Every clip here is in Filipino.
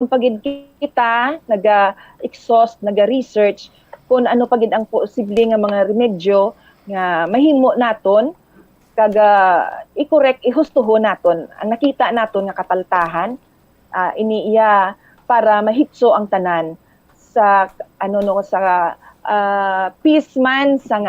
pagid kita naga-exhaust, naga-research kung ano pagid ang posible nga mga remedyo nga mahimo naton kaga i-correct, ihustuho naton ang nakita naton nga kapaltahan iniiya para mahitso ang tanan sa peace man sa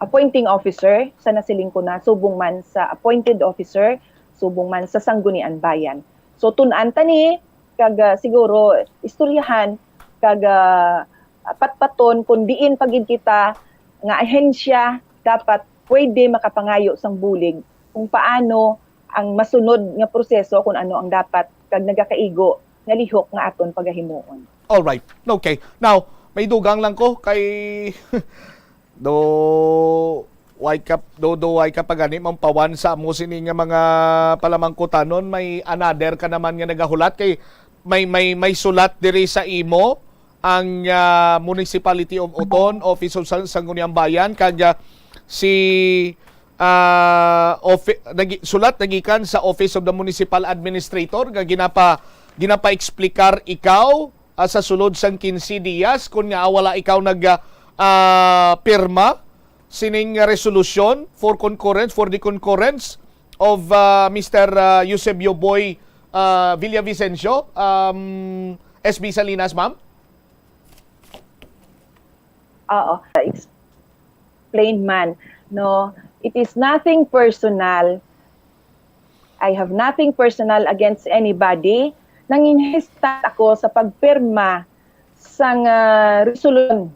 appointing officer sa nasiling ko na subong man sa appointed officer subong man sa sanggunian bayan. So tun-an tani kaga siguro istoryahan kaga patpaton kung diin pagid kita nga ahensya dapat pwede makapangayo sang bulig kung paano ang masunod nga proseso kung ano ang dapat kag nagakaigo nga lihok nga aton pagahimuon. All right. Okay. Now, may dugang lang ko kay do way ka pagani mampawan sa mo sini nga mga palamangkutanon may another ka naman nga nagahulat kay may sulat diri sa imo ang Municipality of Oton, Office of Sangguniang Bayan kag si sulat nagikan sa Office of the Municipal Administrator nga ginapa-eksplikar ikaw sa sulod sang 15 días kung nga wala ikaw pirma sining resolution for the concurrence of Mr. Eusebio Boy Villavicencio, SB Salinas, ma'am? Explain man. No, it is nothing personal. I have nothing personal against anybody. Nanginhista ako sa pagpirma sang resolution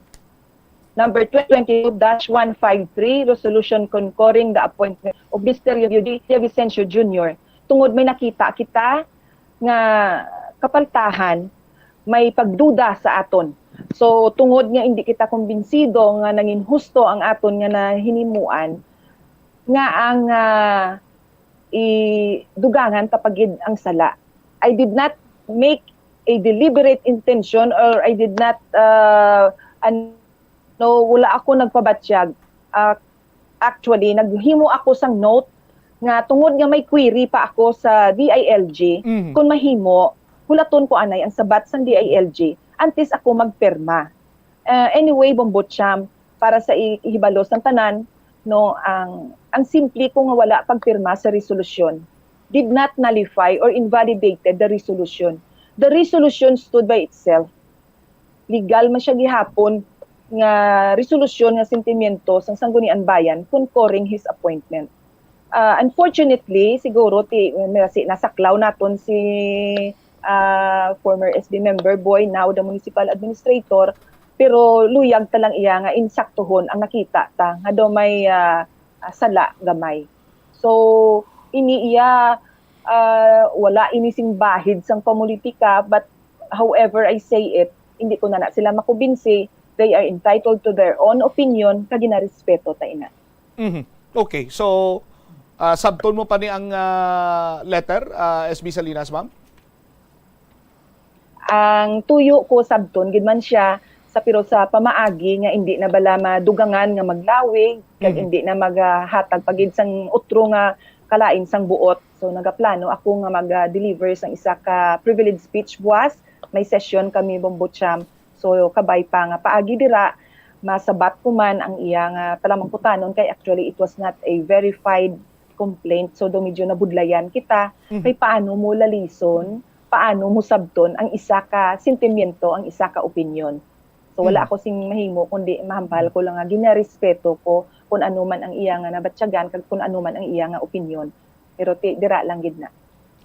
number 2022-153, resolution concurring the appointment of Mr. Eusebio Vicencio Jr. Tungod may nakita kita nga kapaltahan, may pagduda sa aton. So tungod nga hindi kita kumbinsido nga nangin husto ang aton nga nahinimuan nga ang idugangan tapagid ang sala. I did not make a deliberate intention or I did not wala ako nagpabatsyag. Actually naghimo ako sang note nga tungod nga may query pa ako sa DILG kung mahimo hulaton ko anay ang sabat sang DILG antes ako magpirma. Anyway, Bombotcham, para sa ihibalo sang tanan, no, ang simple ko nga wala pagpirma sa resolution did not nullify or invalidated the resolution. The resolution stood by itself. Legal man siya gihapon nga resolution nga sentimiento sang Sangguniang Bayan concurring his appointment. Unfortunately, siguro nasaklaw naton si former SB member Boy, now the municipal administrator, pero luyag talang iya nga insaktuhon ang nakita ta nga do may sala gamay. So iniiya wala inising bahid sang pamulitika, but however I say it, hindi ko na sila makubinsi. They are entitled to their own opinion kag ginarespeto ta ina. Okay, so sabton mo pa ni ang letter, SB Salinas, ma'am? Ang tuyo ko sabton gid man siya pero sa pamaagi nga hindi na bala madugangan nga maglawig kag hindi na maghatag pagid sang utro nga kalain sang buot. So nagaplano ako nga mag-deliver sang isa ka privilege speech buwas. May session kami Bombotcham. So kabay pa nga paagi dira masabat ko man ang iya nga palamangkutanon kay actually it was not a verified complaint. So do medyo nabudlayan kita kay paano mo lalison, paano mo sabton ang isa ka sentimiento, ang isa ka opinion. So wala ako sing mahimo kundi mahambal ko lang nga ginarespeto ko kung ano man ang iya nga nabatsyagan kag kung ano man ang iya nga opinion. Pero dira lang gid na.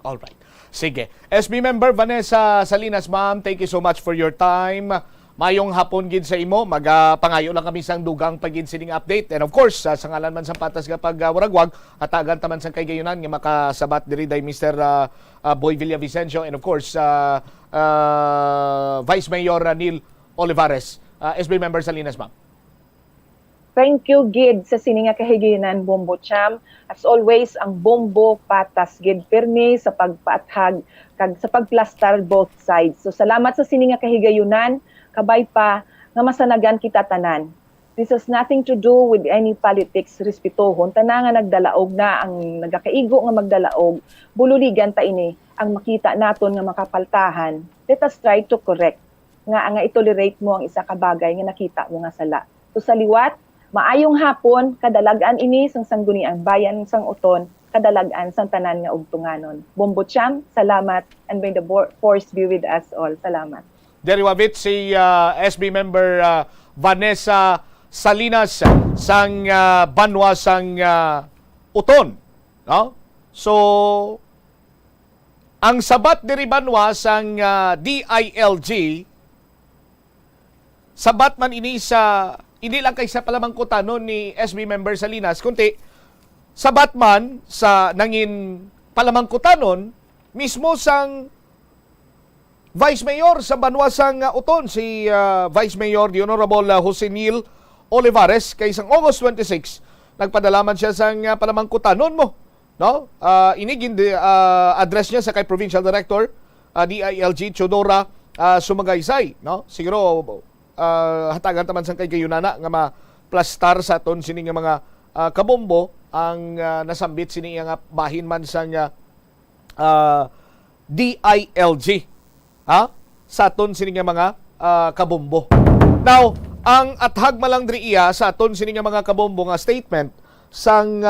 All right. Sige. SB member Vanessa Salinas, ma'am, thank you so much for your time. Mayong hapon gid sa imo, magapangayo lang kami sang dugang pagin sining update. And of course, sa ngalan man sang patas nga pagwaragwag, hatagan taman sang kaygayunan nga makasabat diri day Mr. Boy Villavicencio and of course Vice Mayor Neil Olivares. SB member Salinas, ma'am. Thank you, Gid, sa sini nga kahiginan, Bombotcham. As always, ang bombo patas, Gid, pirmi sa pagpaathag, kag sa pagplastar both sides. So, salamat sa sini nga kahigayunan, kabay pa, nga masanagan kita tanan. This has nothing to do with any politics, respetuhon. Tana nga nagdalaog na, ang nagakaigo nga magdalaog, bululigan ta ini, ang makita naton nga makapaltahan. Let us try to correct. Nga itolerate mo ang isa ka bagay nga nakita mo nga sala. So sa liwat, maayong hapon, kadalagan ini sang sangguniang bayan sang uton, kadalagan sang tanan nga ugtunganon. Bombocham, salamat, and may the force be with us all. Salamat. Deri wabit si SB member Vanessa Salinas sang Banwa sang Uton, no? So ang sabat diri Banwa sang DILG, sabat man ini sa hindi lang kay sa palamangkutanon ni SB member Salinas, kundi sabat man sa nangin palamangkutanon mismo sang Vice Mayor sa Banwasang Uton, si Vice Mayor the Honorable Jose Neil Olivares, kay isang August 26 nagpadalaman siya sang palamangkutanon mo, no? Inigin address niya sa kay Provincial Director DILG Chodora Sumagaysay, no? Siguro hatagan taman sang kay gayunana nga ma-plastar sa aton sini nga mga kabombo ang nasambit sini nga bahin man sang DILG. Sa aton sini nga mga kabombo. Now, ang athag malang diri iya sa aton sini nga mga kabombo nga statement sang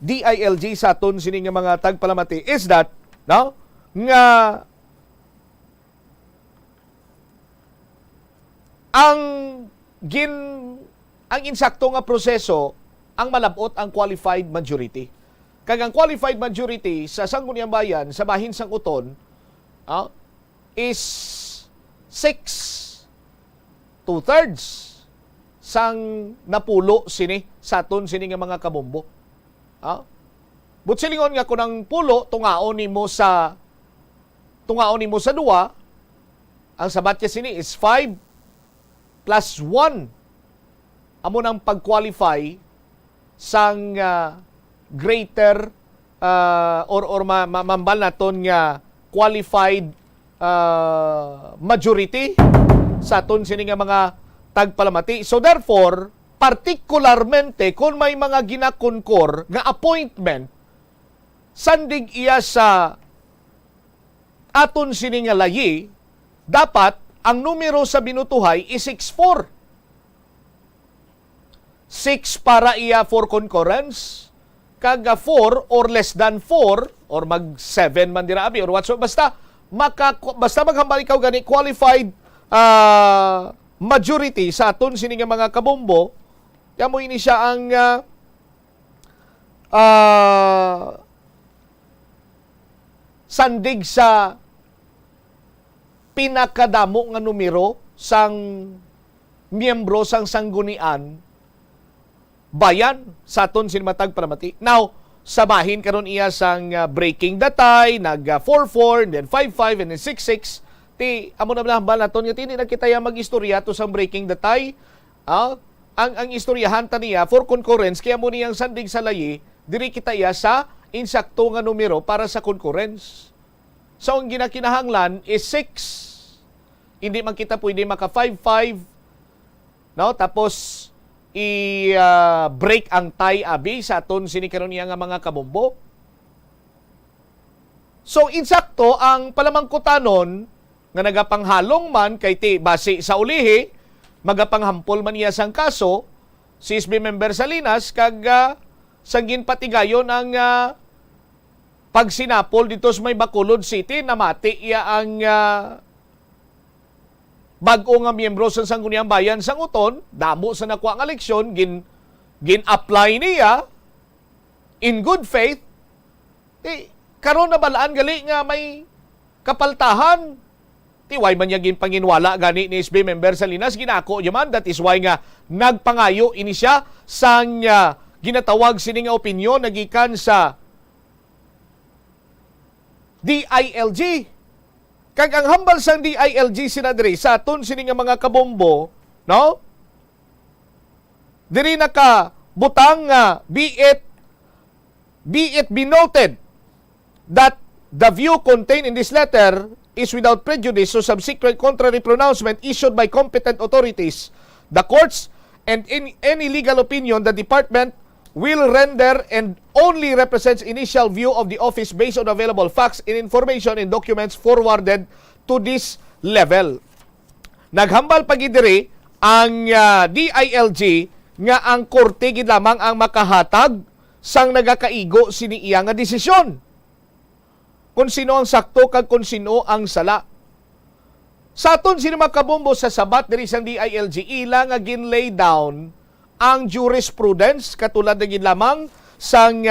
DILG sa aton sini nga mga tagpalamati is that, no, nga ang insakto nga proseso ang malabot ang qualified majority. Kag ang qualified majority sa Sangguniang Bayan sa bahin sang Uton is 2/3 sang napulo sini sa aton sini nga mga kabombo. Butsilingon nga kung ang pulo tungaon nimo sa duwa, ang sabat niya sini is 5 plus 1 amo nang pag-qualify sang greater or mambal naton nga qualified majority sa aton sini nga mga tagpalamati. So therefore, particularmente kung may mga ginakonkor nga appointment sandig iya sa aton sini nga layi, dapat ang numero sa binutuhay is 6-4. 6 para iya for concurrence, kaga 4 or less than 4 or mag 7 man dira abi or whatso, basta maghambal ikaw gani qualified majority sa aton sini nga mga kabombo, kamo ini siya ang sandig sa pinakadamo nga numero sang miyembro sang sanggunian bayan sa aton sini matag palamati. Now, sa bahin karon iya sang breaking datay, nag 4-4, and then 5-5, and then 6-6. Ti amo na hambal naton nga tini nagkitaya mag-istorya to sang breaking datay. Ang istoryahan ta niya for concurrence kaya mo niyang sandig sa layi, diri kita iya sa insakto nga numero para sa concurrence. So ang ginakinahanglan is 6. Hindi man kita pwede maka 5-5, no? Tapos i-break ang tie abi sa aton sini karon niya nga mga kabombo. So insakto ang palamangkutanon nga nagapanghalong man kay ti base sa ulihi, magapanghampol man niya sang kaso si SB member Salinas kag sanggin patigayon ang pagsinapol dito sa may Bacolod City, namati iya ang bag-o nga miyembro sa Sangguniang Bayan sang Uton, damo sa nakuha nga eleksyon, gin-apply niya in good faith. Karon na balaan gali nga may kapaltahan. Why man niya ginpanginwala gani ni SB member Salinas, ginako yaman. That is why nga nagpangayo ini siya sang ginatawag sini nga opinyon nagikan sa DILG. Kag ang hambal sang DILG sinadri sa aton sini nga mga kabombo, no? Diri naka butang nga be it be noted that the view contained in this letter is without prejudice to subsequent contrary pronouncement issued by competent authorities, the courts, and in any legal opinion the department will render and only represents initial view of the office based on available facts and information and documents forwarded to this level. Naghambal pagidiri ang DILG nga ang korte gid lamang ang makahatag sang nagakaigo sini iya nga desisyon. Kung sino ang sakto kag kung sino ang sala. Sa aton sino makabombo sa sabat diri sang DILG ila nga ginlay down ang jurisprudence katulad na gid lamang sang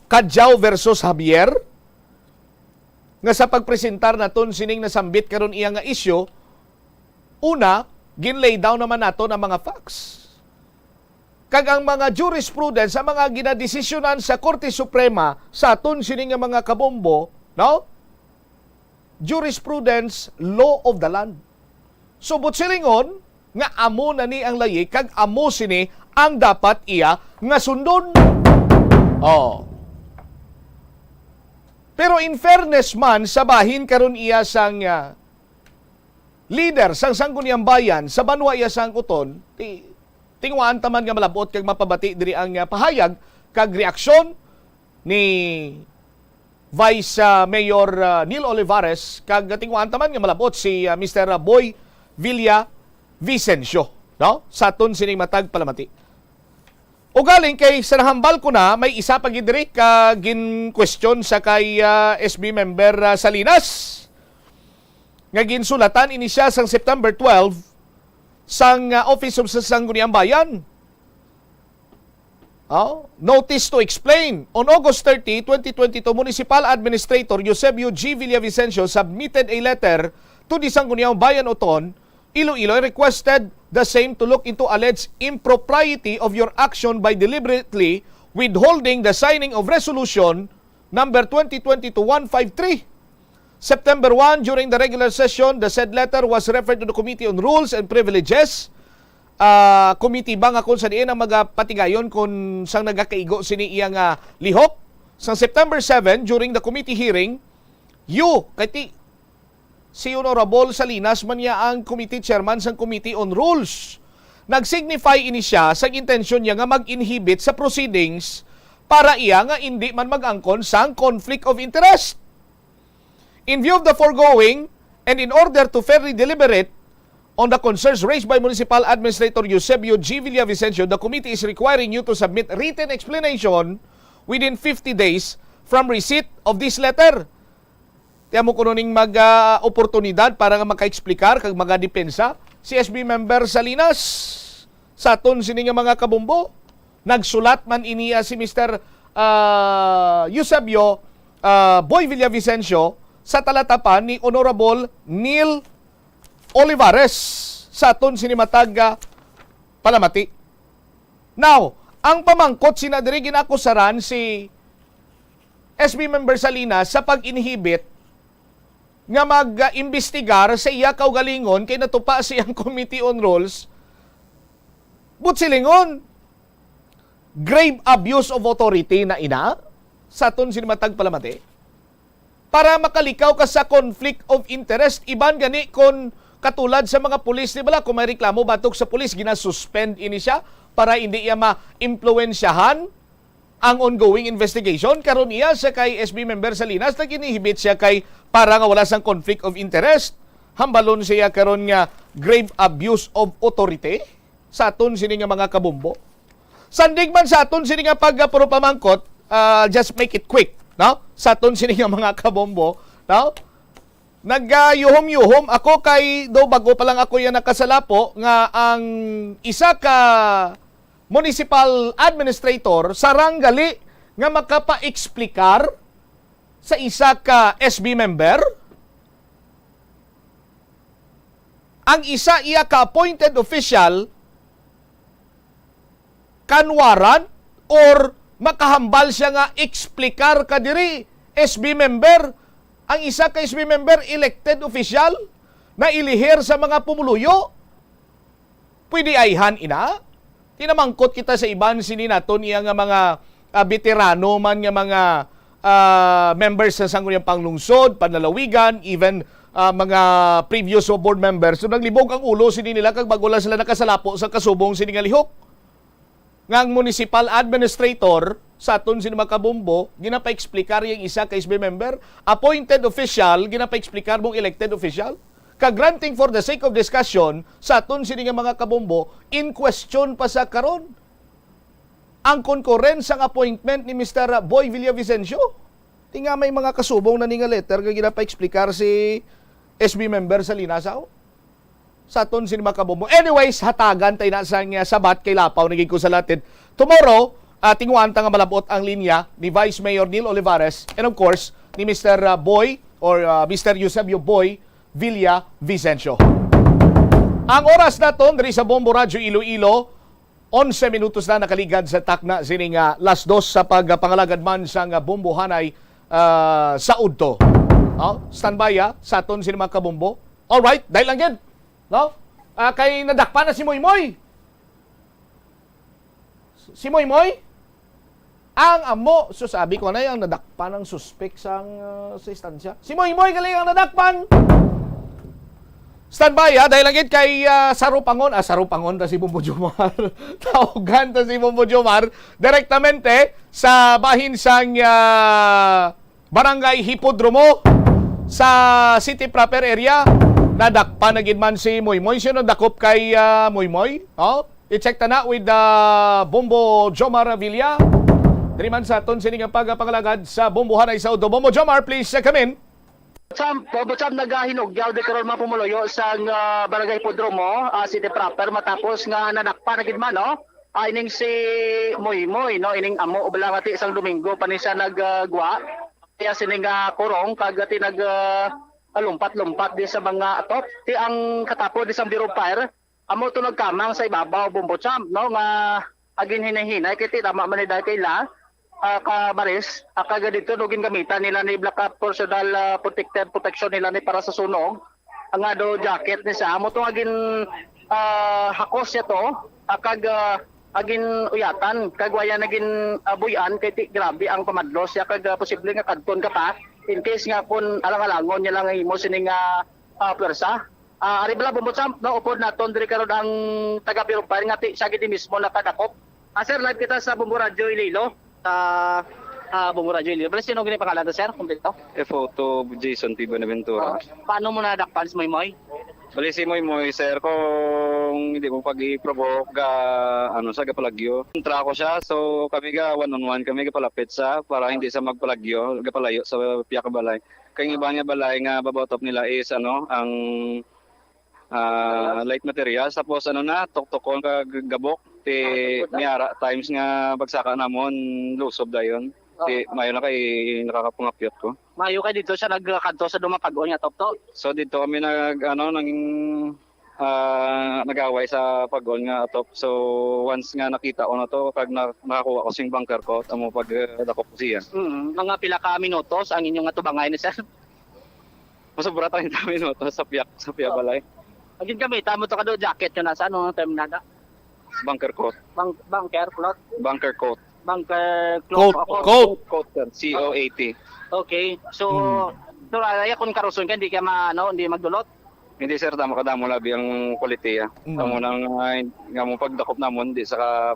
Kadjaw versus Javier nga sa pagpresentar naton sining nasambit karon iya nga isyu, una ginlay down naman naton ang mga facts. Kag ang mga jurisprudence, ang mga ginadesisyonan sa Korte Suprema sa aton sining nga mga kabombo, no? Jurisprudence, law of the land. Subot silingon nga amo na ni ang layi kag amo sini ang dapat iya nga sundon. Oh. Pero in fairness man sa bahin karon iya sang leader sang Sangguniang Bayan sa banwa iya sang uton, tingwaan taman nga malabot kag mapabati diri ang pahayag kag reaksyon ni Vice Mayor Neil Olivares kag tingwaan taman nga malabot si Mr. Boy Villavicencio, no? Sa aton sining matag palamati. O galing kay sa nahambal ko na may isa pa gid diri ka gin question sa kay SB member Salinas. Nga ginsulatan ini siya sang September 12 sang Office of Sangguniang Bayan. Notice to explain. On August 30, 2022, Municipal Administrator Eusebio G. Villavicencio submitted a letter to the Sangguniang Bayan Oton, Iloilo, requested the same to look into alleged impropriety of your action by deliberately withholding the signing of resolution number 2022-153. September 1, during the regular session, the said letter was referred to the Committee on Rules and Privileges. Committee ba nga kung sa diin ang magapatigayon kung sang nagakaigo sini iyang lihok. Sa September 7, during the committee hearing, si Honorable Salinas man niya ang committee chairman sa Committee on Rules. Nag-signify ini siya sa intensyon niya nga mag-inhibit sa proceedings para iya nga hindi man mag-angkon sang conflict of interest. In view of the foregoing, and in order to fairly deliberate on the concerns raised by Municipal Administrator Eusebio G. Villavicencio, the committee is requiring you to submit written explanation within 50 days from receipt of this letter. Tiyan mo kuno ning mag-oportunidad para nga maka-explicar kag mga-depensa si SB member Salinas sa aton sini nga mga kabumbo. Nagsulat man iniya si Mr. Eusebio Boy Villavicencio sa talatapan ni Honorable Neil Olivares sa aton sinimatag palamati. Now, ang pamangkot sinadiri ginakusaran si SB member Salinas sa pag-inhibit nga mag-imbestigar sa iya kaugalingon kay natupa siyang Committee on Rules. Silingon, grave abuse of authority na ina sa aton sinimatag palamati. Para makalikaw ka sa conflict of interest, iban gani kung katulad sa mga pulis, di ba kung may reklamo batok sa pulis, ginasuspend ini siya para hindi iya ma-impluensyahan ang ongoing investigation. Karon iya sa kay SB member Salinas, nag-inhibit siya kay para nga wala sang conflict of interest. Hambalon siya karon nga grave abuse of authority sa aton sini nga mga kabumbo. Sandig man sa aton sini nga pagpuro pamangkot, just make it quick. No? Sa aton sini nga mga kabombo, no? Nag-yuhom-yuhom ako kay do bago pa lang ako yan nakasalapo nga ang isa ka municipal administrator saranggali nga makapa-eksplikar sa isa ka SB member. Ang isa iya ka appointed official kanwaran or makahambal siya nga eksplikar ka diri SB member. Ang isa ka SB member elected official na ilihir sa mga pumuluyo. Pwede ayhan ina. Tinamangkot kita sa iban sini naton iya nga mga veterano man nga mga members sa Sangguniang Panglungsod, Panlalawigan, even mga previous board members, so naglibog ang ulo sini nila kag bago lang sila nakasalapo sa kasubong sini nga lihok. Nga ang municipal administrator sa aton sini Makabombo, ginapa-eksplikar yung isa ka SB member, appointed official, ginapa-eksplikar mong elected official. Ka-granting for the sake of discussion sa aton sini nga mga kabombo, in question pa sa karon ang concurrence ang appointment ni Mr. Boy Villavicencio. Tinga may mga kasubong na nga letter nga ginapa-eksplikar si SB member sa Linasaw sa aton sini Makabombo. Anyways, hatagan tayo na sa sabat kay Lapaw naging ko sa latin. Tomorrow, tinguan ta nga malabot ang linya ni Vice Mayor Neil Olivares and of course ni Mr. Boy or Mr. Eusebio Boy Villavicencio. Ang oras naton diri sa Bombo Radio Iloilo, 11 minutos na nakaligad sa takna sining las 2 sa pagpangalagad man sa Bombo Hanay sa Udto. Standby sa aton sini Makabombo. All right, dahil lang yan. No? Kay nadakpan na si Moymoy. Si Moymoy? Ang amo, so sabi ko na yung nadakpan ng suspect sa instansya. Si Moymoy galing ang nadakpan. Standby dahil lang kay Sarupangon. Sarupangon ta si Bombo Jomar. Tawagan ta si Bombo Jomar direktamente sa bahin sang Barangay Hipodromo sa city proper area. Nadakpan na gid man si Moymoy. Sino dakop kay Moymoy? I-check ta na with Bombo Jomar Villa. Diri man sa aton sining pagpangalagad sa Bombo Hanay sa Udto. Bombo Jomar, please come in. Bobotsam nagahinugyaw de karon mapumuloyo sa Barangay Hipodromo, city proper matapos nga nadakpan na gid man no. Ining si Moymoy no, ining amo ubalangati isang Domingo pa ni siya nagguwa. Kaya sining kurong kagati lumpat-lumpat di sa mga atop. Ti ang katapo di sa Bureau of Fire, amo to nagkamang sa ibabaw Bobotsam no nga agin hinahinay kiti tama man ni kay la ka baris kaga dito dugin gamitan nila ni Black Cap personal protection nila ni para sa sunog. Ang do jacket ni sa amo to agin hakos ya to kag agin uyatan kag waya nagin buyan kay ti grabe ang pamadlos ya kag posible nga kadton ka pa in case nga pun alang-alangon niya lang imo sining pwersa. Ari bala Bobotsam no upod naton diri karon ang taga Bureau of Fire nga siya gid mismo nakadakop. Sir, live kita sa Bombo Radio Iloilo. Bombo Radio Iloilo. Bala sino gini pangalan to sir? Kumpleto. Photo Jason P. Buenaventura. Paano mo nadakpan si Moymoy? Bali si Moymoy sir kung hindi mo pag-i-provoke sa gapalagyo. Kontra ko siya so kami ga one-on-one kami gapalapit sa para hindi sa magpalagyo gapalayo sa piyak balay. Kay iba niya balay nga babotop nila is ang light materials tapos tok-tokon ka gabok ti miara times nga bagsaka namon lusob dayon. Ti mayo na kay nakakapungapyot ko. Mayo kay dito siya nagkanto sa dumapag-on nga top-to. So dito kami nag-away sa pag-on nga atop. So once nga nakita ko na to pag nakakuha ko sing bunker ko amo pag dakop ko siya. Mga pila ka minutos ang inyong atubangay ni sir. Masobra 30 minutos sa piyak balay. Agin kami tamo to ka do jacket yun nasa time nada. Bunker coat. Bunker cloth. Bunker coat. Bunker Coat. cloth. Coat sir. COAT. Okay. So ay kung karuson ka hindi ka hindi magdulot. Hindi sir tama kadamo labi ang quality Tamo nang nga mo pagdakop namon di sa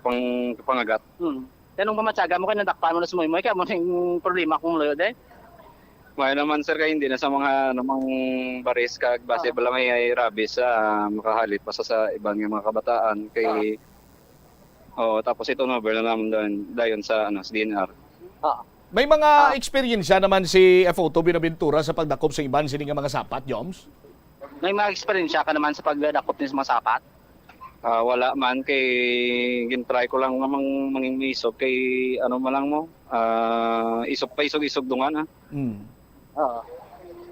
pangagat. Tanong pamatsaga mo kay nadakpan mo na sa Moymoy kay mo ning problema kung loyo de. May naman sir kay hindi na sa mga namang baris kag base bala may rabies makahalit pa sa ibang mga kabataan kay tapos ito number na naman dayon sa sa DNR. May mga experience naman si Photo Buenaventura sa pagdakop sa iban sining mga sapat, Joms? May mga experience ka naman sa pagdakop din sa mga sapat? Wala man kay gintry ko lang namang manging isog kay man lang mo isog dungan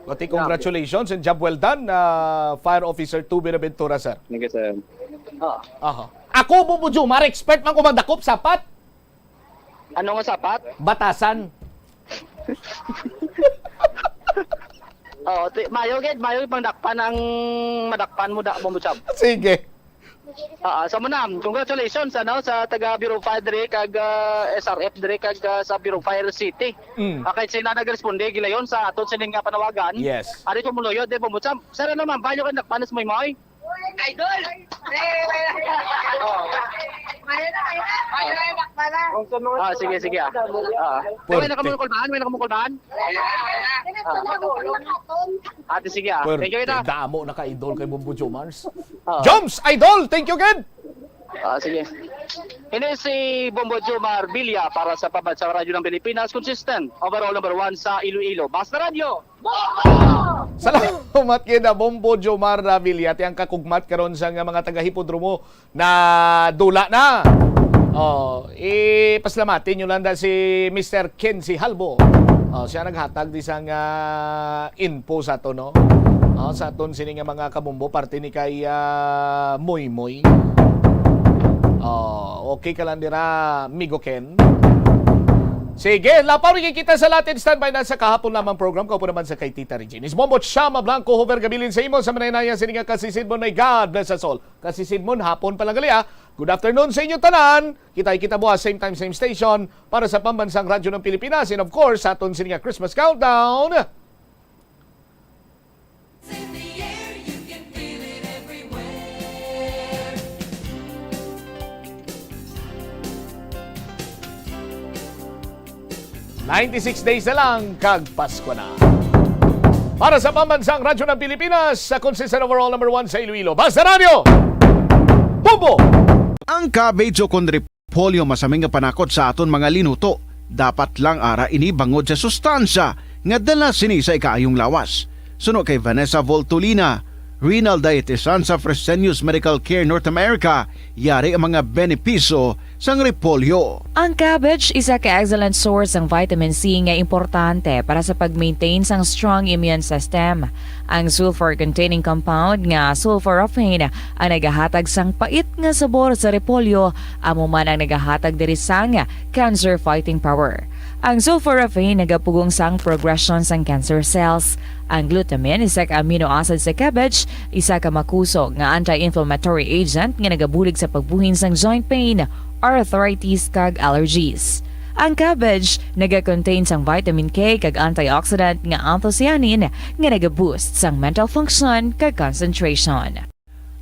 Pati congratulations and job well done, Fire Officer 2 Buenaventura, sir. Thank you sir. Ako, Bombo Jomar, expert man ko magdakop sapat. Ano nga sapat? Batasan. Mayo pang dakpan ang madakpan mo da Bobotsam. Sige. Sa manam, congratulations sa taga Bureau of Fire dire kag SRF dire kag sa Bureau of Fire City. Kahit sila nagresponde gilayon sa aton sining nga panawagan. Yes. Ari ko muloyo de Pambutsam. Sir naman bayo ka nakpanas mo moy. Idol. Sige. May nakamukulban? Ate sige Thank you ita. Damo na ka-idol kay Bombo Jomars. Ah. Joms, idol! Thank you again! Sige. Ini si Bombo Jomar Villa para sa Pambansang Radyo ng Pilipinas, consistent overall number 1 sa Iloilo. Basta Radio! Salamat kina Bombo Jomar Villa at ang kakugmat karon sa mga taga-hipodromo na dula na. Paslamatin nyo lang si Mr. Kenzie Halbo. Siya naghatag di sang info sa to, no? Sa aton sini nga mga kabombo parte ni kay Moy Moy. Okay ka lang dira, Migo Ken. Sige, lapaw rin kita sa Latin standby na sa kahapon lamang program. Kaupo naman sa kay Tita Reginis. Momot Shama Blanco, Hover Gabilin sa imo. Sa manaynayan sininga kasisidmon na God bless us all. Kasisidmon, hapon palang gali. Good afternoon sa inyo tanan. Kita bukas, same time, same station. Para sa Pambansang Radyo ng Pilipinas. And of course, sa aton sininga Christmas Countdown. In the air, you can feel it everywhere. 96 days na lang, kag Pasko na. Para sa Pambansang Radyo ng Pilipinas, sa consistent overall number 1 sa Iloilo, Basta Radio! Bumbo! Ang cabbage o kun repolyo masaming nga panakot sa aton mga linuto. Dapat lang ara ini bangod sa sustansya nga dala sini sa ikaayong lawas. Suno kay Vanessa Voltolina, renal dietitian sa Fresenius Medical Care North America, yari ang mga benepisyo sang repolyo. Ang cabbage isa ka excellent source ng vitamin C nga importante para sa pag-maintain sang strong immune system. Ang sulfur-containing compound nga sulforaphane ang nagahatag sang pait nga sabor sa repolyo, amo man ang nagahatag diri sang cancer-fighting power. Ang sulforaphane nagapugong sang progression sang cancer cells. Ang glutamine, isa ka amino acid sa cabbage, isa ka makusog nga anti-inflammatory agent nga nagabulig sa pagbuhin sang joint pain, arthritis kag allergies. Ang cabbage naga-contain sang vitamin K kag antioxidant nga anthocyanin nga naga-boost sang mental function kag concentration.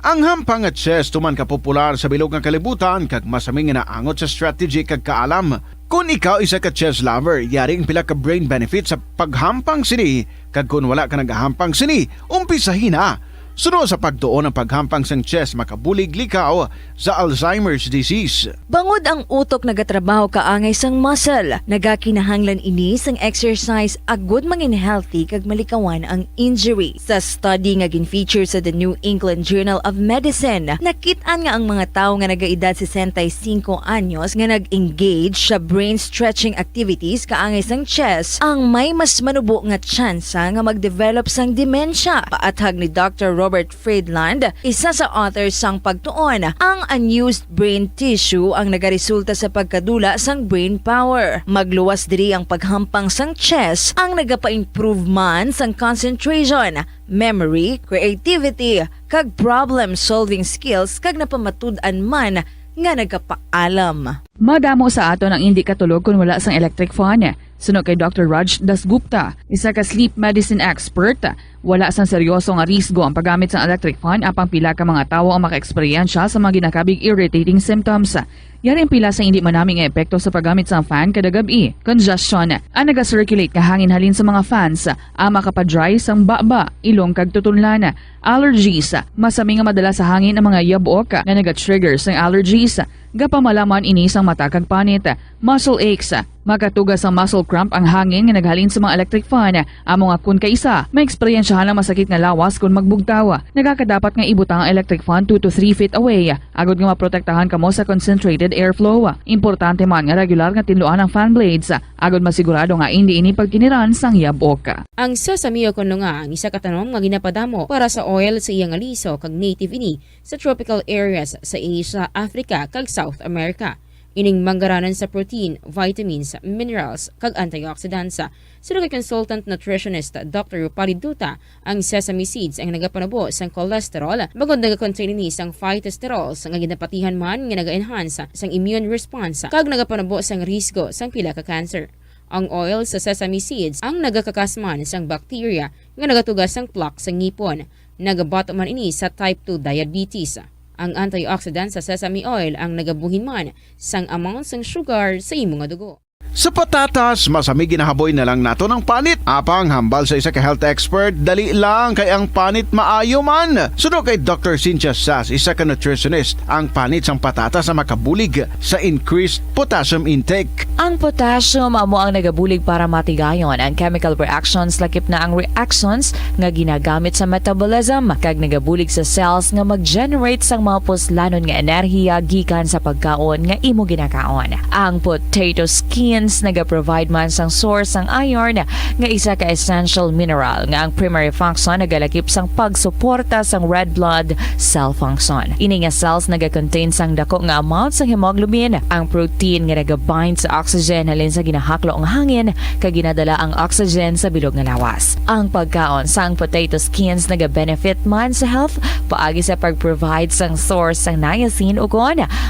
Ang hampang at chess tuman ka popular sa bilog nga kalibutan kag masaming nga naangot sa strategy kag kaalam. Kung ikaw isa ka chess lover, yaring pila ka brain benefit sa paghampang sini, kag kung wala ka nagahampang sini, umpisahin na. Suno sa pagtuon ng paghampang sang chess makabulig likaw sa Alzheimer's disease. Bangod ang utok nagatrabaho kaangay sang muscle, nagakinahanglan ini sang exercise agud mangin healthy kag malikawan ang injury. Sa study nga gin-feature sa The New England Journal of Medicine, nakit-an nga ang mga tawo nga nagaedad 65 anyos nga nag-engage sa brain stretching activities kaangay sang chess ang may mas manubo nga tsansa nga mag-develop sang dementia. Paathag ni Dr. Robert Friedland, isa sa authors sang pagtuon, ang unused brain tissue ang nagaresulta sa pagkadula sang brain power. Magluwas diri ang paghampang sang chess ang nagapa-improve man sang concentration, memory, creativity, kag problem-solving skills kag napamatud-an man nga nagapaalam. Madamo sa aton ang hindi katulog kung wala sang electric fan. Suno kay Dr. Raj Dasgupta, isa ka sleep medicine expert, wala sang seryoso nga risgo ang paggamit sang electric fan apang pila ka mga tawo ang maka-eksperyensya sa mga ginakabig irritating symptoms. Yari ang pila sa hindi manaming epekto sa paggamit sang fan kada gabi. Congestion, ang naga-circulate ka hangin halin sa mga fans, ang makapadry sang baba, ilong kag tutunlan. Allergies, masami nga madala sa hangin ang mga yabok na naga-trigger sang allergies. Gapamalaman ini sang mata kag panit. Muscle aches, makatugas ang muscle cramp ang hangin nga naghalin sa mga electric fan. Amo nga kun kaisa, may eksperyensyahan ang masakit nga lawas kung magbugtaw. Nagakadapat nga ibutang ang electric fan 2 to 3 feet away. Agod nga maprotektahan kamo sa concentrated airflow. Importante man nga regular nga tinluan ang fan blades. Agod masigurado nga hindi ini pagkiniran sang yabok. Ang sesame kuno nga ang isa ka tanom nga ginapadamo para sa oil sa iyang aliso kag native ini sa tropical areas sa Asia, Africa kag South America. Ining manggaranan sa protein, vitamins, minerals, kag antioxidants. Sino kay consultant nutritionist Dr. Rupali Duta, ang sesame seeds ang nagapanabo sang cholesterol, bagod nagakontain ini sang phytosterols nga ginapatihan man nga naga-enhance sang immune response kag nagapanabo sang risgo sang pila ka cancer. Ang oil sa sesame seeds ang nagakakasman sang bacteria nga nagatugas sang plaque sa ngipon. Nagabato man ini sa type 2 diabetes. Ang antioxidant sa sesame oil ang nagabuhin man sang amount sang sugar sa imong nga dugo. Sa patatas, masami ginahaboy na lang nato ng panit. Apang hambal sa isa ka health expert, dali lang kay ang panit maayo man. Suno kay Dr. Cynthia Sass, isa ka nutritionist, ang panit sang patatas sa makabulig sa increased potassium intake. Ang potassium amo ang nagabulig para matigayon ang chemical reactions lakip na ang reactions nga ginagamit sa metabolism kag nagabulig sa cells nga mag-generate sang mga puslanon nga enerhiya gikan sa pagkaon nga imo ginakaon. Ang potato skins naga-provide man sang source sang iron nga isa ka essential mineral nga ang primary function nagalakip sang pagsuporta sang red blood cell function. Ini nga cells naga-contain sang dako nga amount sang hemoglobin, ang protein nga naga-bind sa oxygen halin sa ginahaklo ang hangin kag ginadala ang oxygen sa bilog nga lawas. Ang pagkaon sang potato skins naga-benefit man sa health paagi sa pag-provide sang source sang niacin ug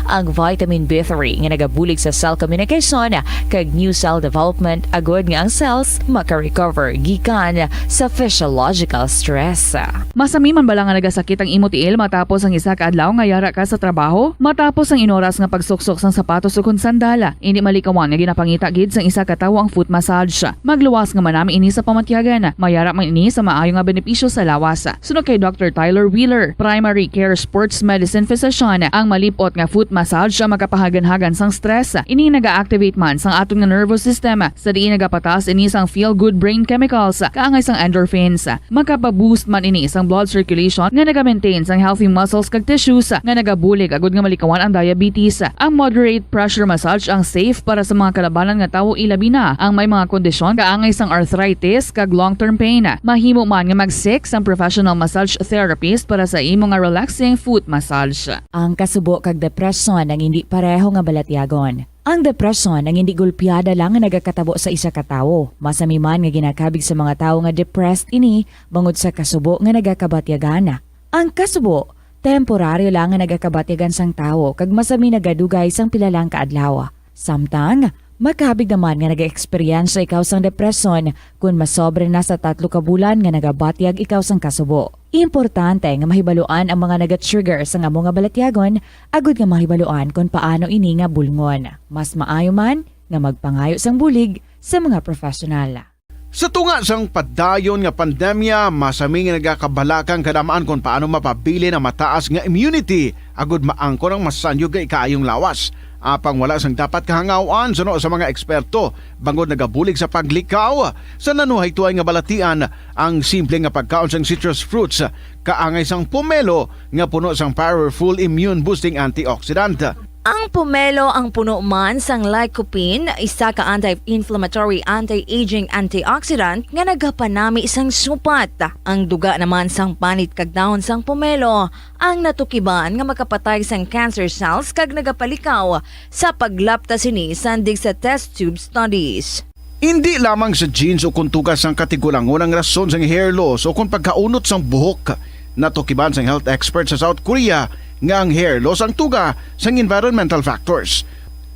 ang vitamin B3 nga nagabulig sa cell communication kag new cell development agud nga ang cells maka-recover gikan sa physiological stress. Masami man bala nga nagasakit ang imo tiil matapos ang isa ka adlaw nga yara ka sa trabaho? Matapos ang inoras nga pagsuksok sang sapatos ug sandala, hindi malikawan nga ginapangita gid sang isa ka tawo ang foot massage. Magluwas nga manami ini sa pamatyagan. Mayara man ini sa maayo nga benepisyo sa lawas. Sunod kay Dr. Tyler Wheeler, primary care sports medicine physician, ang malipot nga foot massage ang makapahagan-hagan sang stress. Ini naga-activate man sang aton nga nervous system sa diin nagapatas ini sang feel-good brain chemicals kaangay sang endorphins. Makapaboost man ini sang blood circulation nga naga-maintain sang healthy muscles kag tissues nga nagabulig agud nga malikawan ang diabetes. Ang moderate pressure massage ang safe para sa mga kalabanan nga tawo ilabi na ang may mga kondisyon kaangay sang arthritis kag long-term pain. Mahimo man nga mag-seek sang professional massage therapist para sa imo nga relaxing foot massage. Ang kasubo kag depresyon ang hindi pareho nga balatyagon. Ang depresyon ang hindi gulpiyada lang nga nagakatabo sa isa ka tawo. Masami man nga ginakabig sa mga tawo nga depressed ini bangod sa kasubo nga nagakabatyagan. Ang kasubo temporaryo lang nga nagakabatyagan sang tawo kag masami nagadugay sang pila lang ka adlaw. Samtang makabig naman nga naga-experience ikaw sang depresyon kung masobre na sa 3 ka bulan nga nagabatyag ikaw sang kasubo. Importante nga mahibaluan ang mga naga-trigger sa nga mga balatyagon agud nga mahibaluan kung paano ini nga bulngon. Mas maayo man nga magpangayo sang bulig sa mga profesional. Sa tunga sang padayon nga pandemya, masami nga nagakabalakang kadamaan kung paano mapabili ng mataas nga immunity agud maangkon ang masanyo nga ikaayong lawas. Apang wala sang dapat kahangawan suno sa mga eksperto bangod nagabulig sa paglikaw sa nanuhay-tuay nga balatian ang simple nga pagkaon sang citrus fruits kaangay sang pomelo nga puno sang powerful immune boosting antioxidant. Ang pomelo ang puno man sang lycopene, isa ka anti-inflammatory, anti-aging antioxidant nga nagapanami isang supat. Ang duga naman sang panit kag dahon sang pomelo ang natukiban nga makapatay sang cancer cells kag nagapalikaw sa paglapta sini sandig sa test tube studies. Hindi lamang sa genes o kuntugas ang katigulangon ang rason sang hair loss o kung pagkaunot sang buhok. Natukiban sang health expert sa South Korea nga ang hair loss ang tuga sang environmental factors.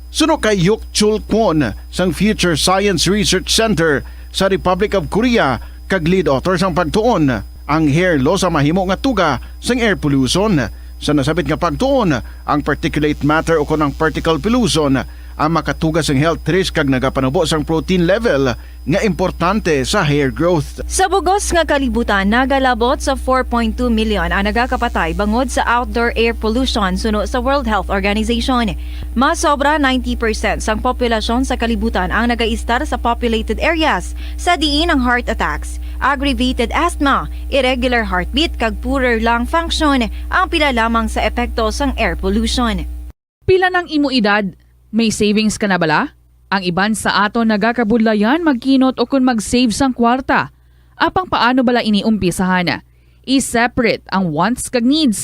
Suno kay Yuk Chul Kwon sang Future Science Research Center sa Republic of Korea kag lead author sang pagtuon, ang hair loss ang mahimo nga tuga sang air pollution. Sa nasabit nga pagtuon, ang particulate matter o kunang particle pollution ang makatugas ng health risk kag nagapanubo sang protein level nga importante sa hair growth. Sa bugos nga kalibutan, nagalabot sa 4.2 million ang nagakapatay bangod sa outdoor air pollution suno sa World Health Organization. Mas sobra 90% sang populasyon sa kalibutan ang nagaistar sa populated areas sa diin ang heart attacks, aggravated asthma, irregular heartbeat kag poorer lung function ang pila lamang sa epekto sang air pollution. Pila ng imo edad? May savings ka na bala? Ang iban sa ato nagakabudlayan magkinot o kung mag-save sang kwarta. Apang paano bala iniumpisahan? I-separate ang wants kag needs.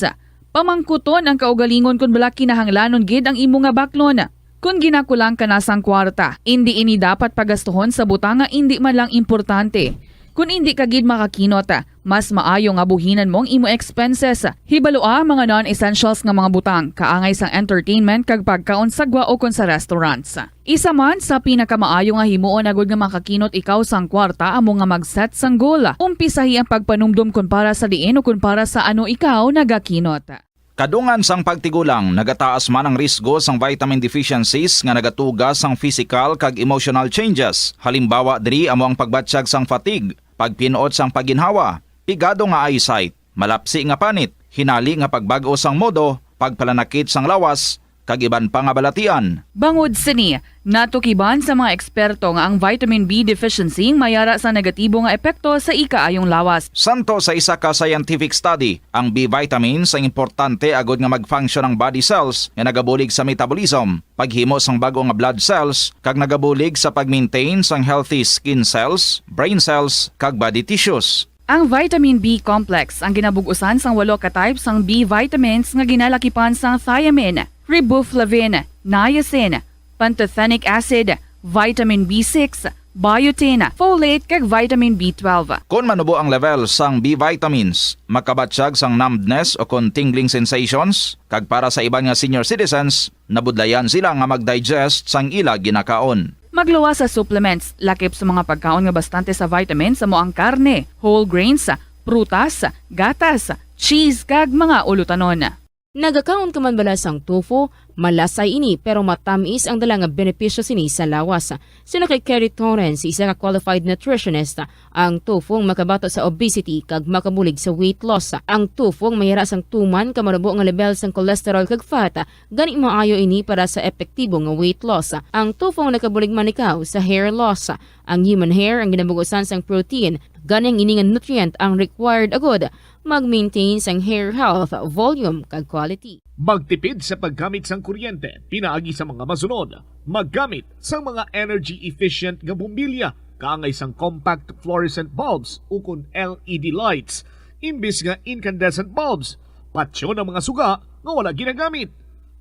Pamangkuton ang kaugalingon kung bala kinahanglanon gid ang imo nga baklon. Kung ginakulang ka na sang kwarta, hindi ini dapat pagastuhon sa butang nga hindi man lang importante. Kung hindi ka gid makakinot, mas maayo nga buhinan mong imo expenses. Hibalua mga non-essentials nga mga butang, kaangay sang entertainment kag pagkaon sa gwa o kon sa restaurants. Isa man sa pinakamaayo nga himuon agud nga makakinot ikaw sang kwarta amo nga mag-set sang goal. Umpisahi ang pagpanumdum kun para sa diin o kun para sa ano ikaw nagakinot. Kadungan sang pagtigulang, nagataas man ang risgo sang vitamin deficiencies nga nagatugas sang physical kag emotional changes. Halimbawa diri amo ang pagbatsyag sang fatigue, pagpinuot sang paginhawa, pigado nga eyesight, malapsi nga panit, hinali nga pagbago sang modo, pagpalanakit sang lawas, kag iban pa nga balatian. Bangod sini, natukiban sa mga eksperto nga ang vitamin B deficiency mayara sa negatibo nga epekto sa ikaayong lawas. Santo sa isa ka scientific study, ang B vitamins ang importante agod nga mag-function ang body cells nga nagabulig sa metabolism, paghimo sang bago nga blood cells, kag nagabulig sa pag-maintain sang healthy skin cells, brain cells, kag body tissues. Ang vitamin B complex ang ginabugusan sang 8 ka types sang B vitamins nga ginalakipan sang thiamine, riboflavin, niacin, pantothenic acid, vitamin B6, biotin, folate kag vitamin B12. Kung manubo ang level sang B vitamins, makabatsyag sang numbness o kon tingling sensations, kag para sa iban nga senior citizens, nabudlayan sila nga mag-digest sang ila ginakaon. Magluwa sa supplements, lakip sa mga pagkaon nga bastante sa vitamins sa moang karne, whole grains, prutas, gatas, cheese kag mga ulutanon. Nagakaon ka man bala sang tofu, malasay ini pero matamis ang dala nga benepisyo sini sa lawas. Sino kay Kerry Torrens, isa ka qualified nutritionist, ang tofu ang makabato sa obesity kag makabulig sa weight loss. Ang tofu ang mayara sang tuman ka marubo nga level sang cholesterol kag fat, gani maayo ini para sa epektibo nga weight loss. Ang tofu ang nakabulig man ikaw sa hair loss. Ang human hair ang ginabugusan sang protein, ganing ini nga nutrient ang required agod mag-maintain sang hair health, volume kag quality. Magtipid sa paggamit sang kuryente, pinaagi sa mga masunod. Maggamit sa mga energy-efficient nga bumbilya, kaangay sang compact fluorescent bulbs o kun LED lights, imbis nga incandescent bulbs. Patsyo ng mga suga nga wala ginagamit.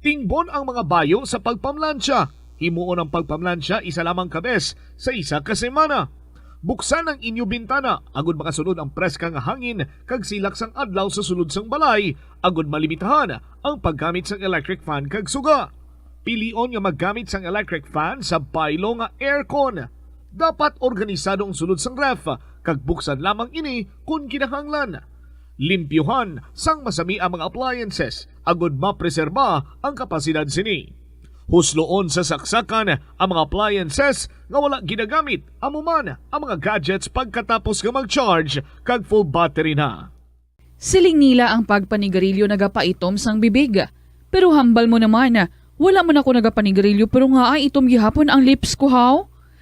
Tingbon ang mga bayo sa pagpamlansya. Himuon ang pagpamlansya isa lamang kabes sa isa ka semana. Buksan ang inyo bintana, agud makasunod ang preska nga hangin kag silak sang adlaw sa sulod sang balay, agud malimitahan ang paggamit sang electric fan kag suga. Pilion nga maggamit sang electric fan sa baylo nga aircon. Dapat organisado ang sulod sang ref, kag buksan lamang ini kung kinahanglan. Limpyuhan sang masami ang mga appliances, agud mapreserba ang kapasidad sini. Husloon sa saksakan ang mga appliances nga wala ginagamit, amuman ang mga gadgets pagkatapos nga mag-charge kag full battery na. Siling nila ang pagpanigarilyo nagapaitom sang bibig. Pero hambal mo naman, wala man ako nagapanigarilyo pero nga ay itom gihapon ang lips ko haw.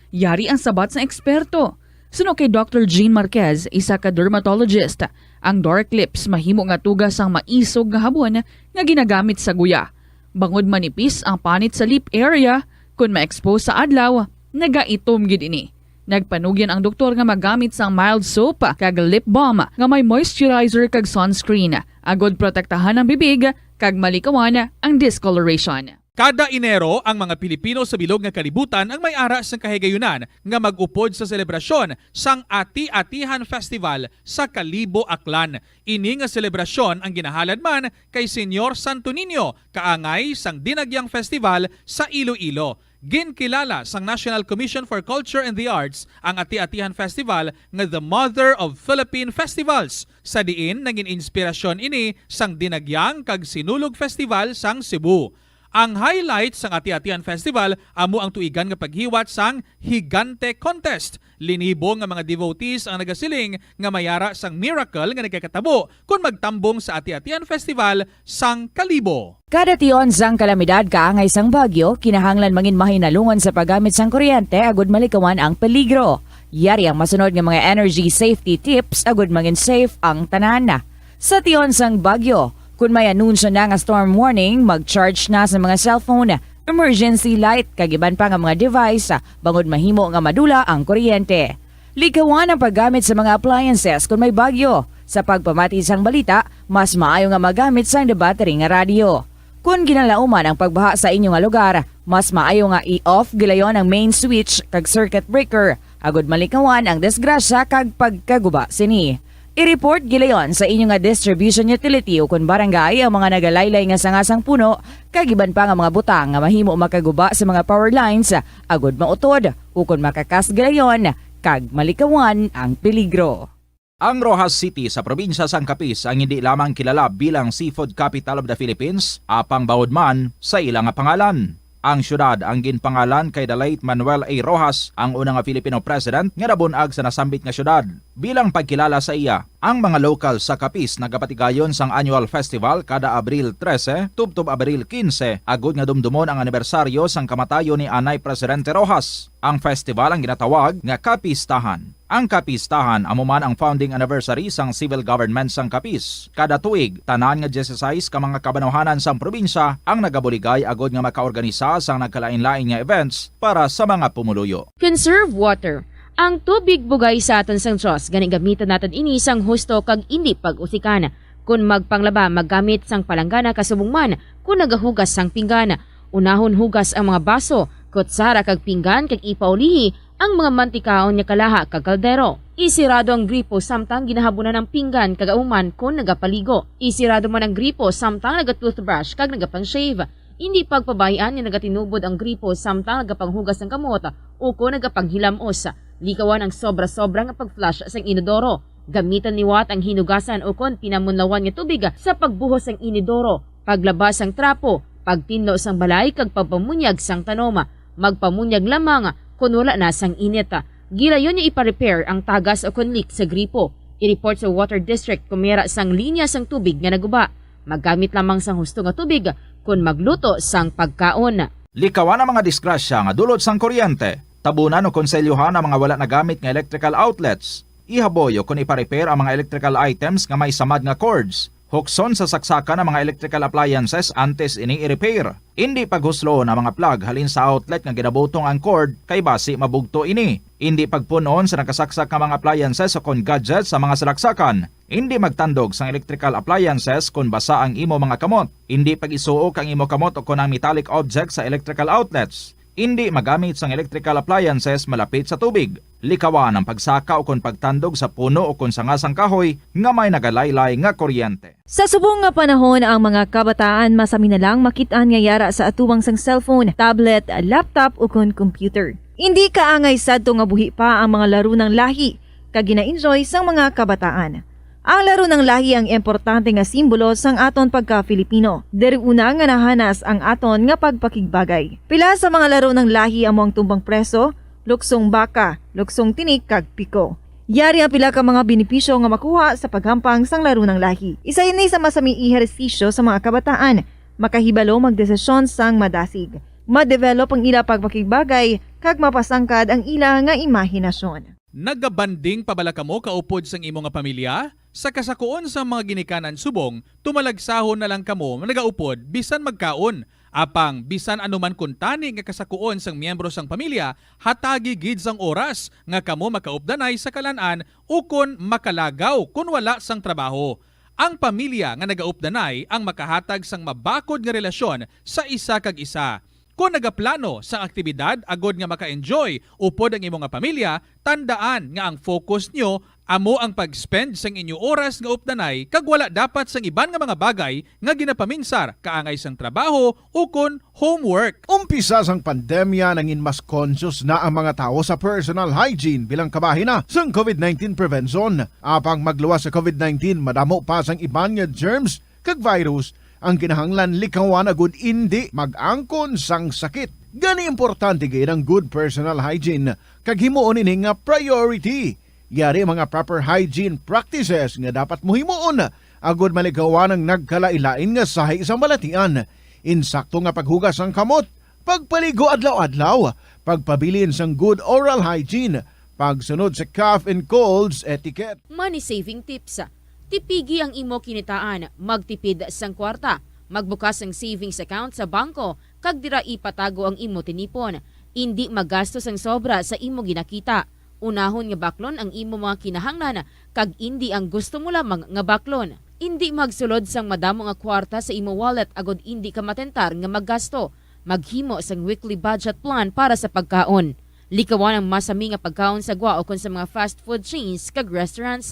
Yari ang sabat sa eksperto. Suno kay Dr. Jean Marquez, isa ka dermatologist, ang dark lips mahimo nga tugas ang maisog nga habon nga ginagamit sa guya. Bangod manipis ang panit sa lip area, kung ma-expose sa adlaw, nagaitom gid ini. Nagpanugyan ang doktor nga magamit sang mild soap kag lip balm nga may moisturizer kag sunscreen, agod protektahan ang bibig kag malikawan ang discoloration. Kada Enero, ang mga Pilipino sa bilog nga kalibutan ang may ara sang kahigayunan nga mag-upod sa selebrasyon sang Ati-Atihan Festival sa Kalibo, Aklan. Ini nga selebrasyon ang ginahalad man kay Senyor Santo Niño, kaangay sang Dinagyang Festival sa Iloilo. Ginkilala sang National Commission for Culture and the Arts ang Ati-Atihan Festival nga the Mother of Philippine Festivals. Sa diin naging inspirasyon ini sang Dinagyang kag Sinulog Festival sang Cebu. Ang highlight sang Ati-Atihan Festival amo ang tuigan nga paghiwat sang Higante Contest. Linibo nga mga devotees ang nagasiling nga mayara sang miracle nga nagkakatabo kung magtambong sa Ati-Atihan Festival sang Kalibo. Kada tion sang kalamidad kaangay sang bagyo, kinahanglan mangin mahinalungan sa paggamit sang kuryente agud malikawan ang peligro. Yari ang masunod nga mga energy safety tips agud mangin safe ang tanan. Sa tion sang bagyo, kung may anunsyo na nga storm warning, mag-charge na sa mga cellphone, emergency light, kagiban pa nga mga device, bangod mahimo nga madula ang kuryente. Likawan ang paggamit sa mga appliances kung may bagyo. Sa pagpamati sang balita, mas maayo nga magamit sang battery nga radio. Kung ginalauman ang pagbaha sa inyong nga lugar, mas maayo nga i-off gilayon ang main switch kag circuit breaker agud malikawan ang disgrasya kag pagkaguba sini. I-report gilayon sa inyong nga distribution utility o kun barangay ang mga nagalaylay nga sangasang puno kag iban pa nga mga butang nga mahimo makaguba sa mga power lines agud mautod o kun makakas gilayon kag malikawan ang peligro. Ang Rojas City sa probinsya sang Capiz ang hindi lamang kilala bilang seafood capital of the Philippines, apang bawod man sa ilang nga pangalan. Ang syudad ang ginpangalan kay the late Manuel A. Rojas, ang unang nga Filipino president nga nabunag sa nasambit nga syudad. Bilang pagkilala sa iya, ang mga local sa Capiz nagapatigayon sang annual festival kada Abril 13 tubtob Abril 15 agud nga dumdumon ang anibersaryo sang kamatayon ni Anay Presidente Rojas. Ang festival ang ginatawag nga Capistahan. Ang Capistahan amo man ang founding anniversary sang civil government sang Capiz. Kada tuig, tanan nga 16 ka mga kabanawhanan sang probinsya ang nagabuligay agud nga makaorganisa sang nagkalain-lain nga events para sa mga pumuluyo. Conserve water. Ang tubig bugay sa aton sang Diyos, gani gamitan naton ini sang husto kag indi pag-usikan. Kung magpanglaba, maggamit sang palanggana kasubong man, kung nagahugas sang pinggana. Unahon hugas ang mga baso, kutsara kag pinggan kag ipaulihi ang mga mantikaon nya kalaha kag kaldero. Isirado ang gripo samtang ginahabunan ng pinggan kag auman kung nagapaligo. Isirado man ang gripo samtang nagatoothbrush kag nagapang-shave. Hindi pagpabayaan nga nagatinubod ang gripo samtang nagapanghugas ng kamot o kung nagapanghilamos. Likawan ang sobra-sobra nga pag-flush sa inodoro. Gamitan ni Watt ang hinugasan o kon pinamunlawan nga tubig sa pagbuhos ng inodoro, paglabas ang trapo, pagtinlo sang balay kag pagpamunyag sang tanoma, magpamunyag lamang kung wala na sang init. Gilayon niya ipa-repair ang tagas o kon leak sa gripo. I-report sa Water District kung mera sang linya sang tubig nga naguba. Maggamit lamang sang husto nga tubig kung magluto sang pagkaon. Likawan ang mga disgrasya nga dulot sang kuryente. Tabunan o konselyuhan ang mga wala nagamit nga electrical outlets. Ihaboyo kung ipa-repair ang mga electrical items nga may samad nga cords. Hukson sa saksakan ang mga electrical appliances antes ini i-repair. Hindi paghuslo ang mga plug halin sa outlet nga ginabutong ang cord kay basi mabugto ini. Hindi pagpunon sa nakasaksak nga mga appliances o kon gadgets sa mga salaksakan. Hindi magtandog sa electrical appliances kung basa ang imo mga kamot. Hindi pag-isuok ang imo kamot o kung ang metallic objects sa electrical outlets. Hindi magamit sang electrical appliances malapit sa tubig. Likawan ang pagsaka o kung pagtandog sa puno o kung sangasang kahoy nga may nagalaylay nga kuryente. Sa subong nga panahon, ang mga kabataan masami na lang makitaan nga yara sa atuwang sang cellphone, tablet, laptop o kun computer. Hindi kaangay sadto nga buhi pa ang mga laro ng lahi kag gina-enjoy sang mga kabataan. Ang laro ng lahi ang importante nga simbolo sang aton pagka-Filipino. Diri una nga nahanas ang aton nga pagpakigbagay. Pila sa mga laro ng lahi amo ang tumbang preso, luksong baka, luksong tinik kag piko. Yari ang pila ka mga benepisyo nga makuha sa paghampang sang laro ng lahi. Isa ini sa masami ehersisyo sa mga kabataan, makahibalo magdesisyon sang madasig. Ma-develop ang ila pagpakigbagay kag mapasangkad ang ila nga imahinasyon. Nagabanding pabalaka mo kaupod sang imo nga pamilya? Sa kasakuon sa mga ginikanan subong, tumalagsahon na lang kamo nagaupod bisan magkaon. Apang bisan anuman kuntani nga kasakuon sang miyembro sang pamilya, hatagi gid sang oras nga kamo makaupdanay sa kalanan ukon makalagaw kun wala sang trabaho. Ang pamilya nga nagaupdanay ang makahatag sang mabakod nga relasyon sa isa kag isa. Kung nagaplano sa aktibidad agod nga maka-enjoy upod ang imong nga pamilya, tandaan nga ang focus nyo amo ang pag-spend sang inyo oras nga updanay kag wala dapat sang iban nga mga bagay nga ginapaminsar kaangay sang trabaho o kon homework. Umpisa sang pandemya nangin mas conscious na ang mga tao sa personal hygiene bilang kabahina sang COVID-19 prevention. Apang magluwas sa COVID-19, madamo pa sang iban nga germs kag virus ang kinahanglan likawan agud indi mag-angkon sang sakit. Gani importante gid ang good personal hygiene kag himuon ini nga priority. Yari mga proper hygiene practices nga dapat mohimuon agud maligawan ang nagkalailain nga sahi sa balatian. Insakto nga paghugas sang kamot, pagpaligo adlaw-adlaw, pagpabilin sang good oral hygiene, pagsunod sa cough and colds etiquette. Money saving tips. Tipigi ang imo kinitaan, magtipid sang kwarta, magbukas ang savings account sa bangko, kag dira ipatago ang imo tinipon. Hindi magastos ang sobra sa imo ginakita. Unahon nga baklon ang imo mga kinahanglan, kag hindi ang gusto mo lamang nga baklon. Indi magsulod sang madamo nga kwarta sa imo wallet agod indi ka matentar nga maggasto. Maghimo sang weekly budget plan para sa pagkaon. Likawan ang masami nga pagkaon sa gwa o kon sa mga fast food chains kag restaurants.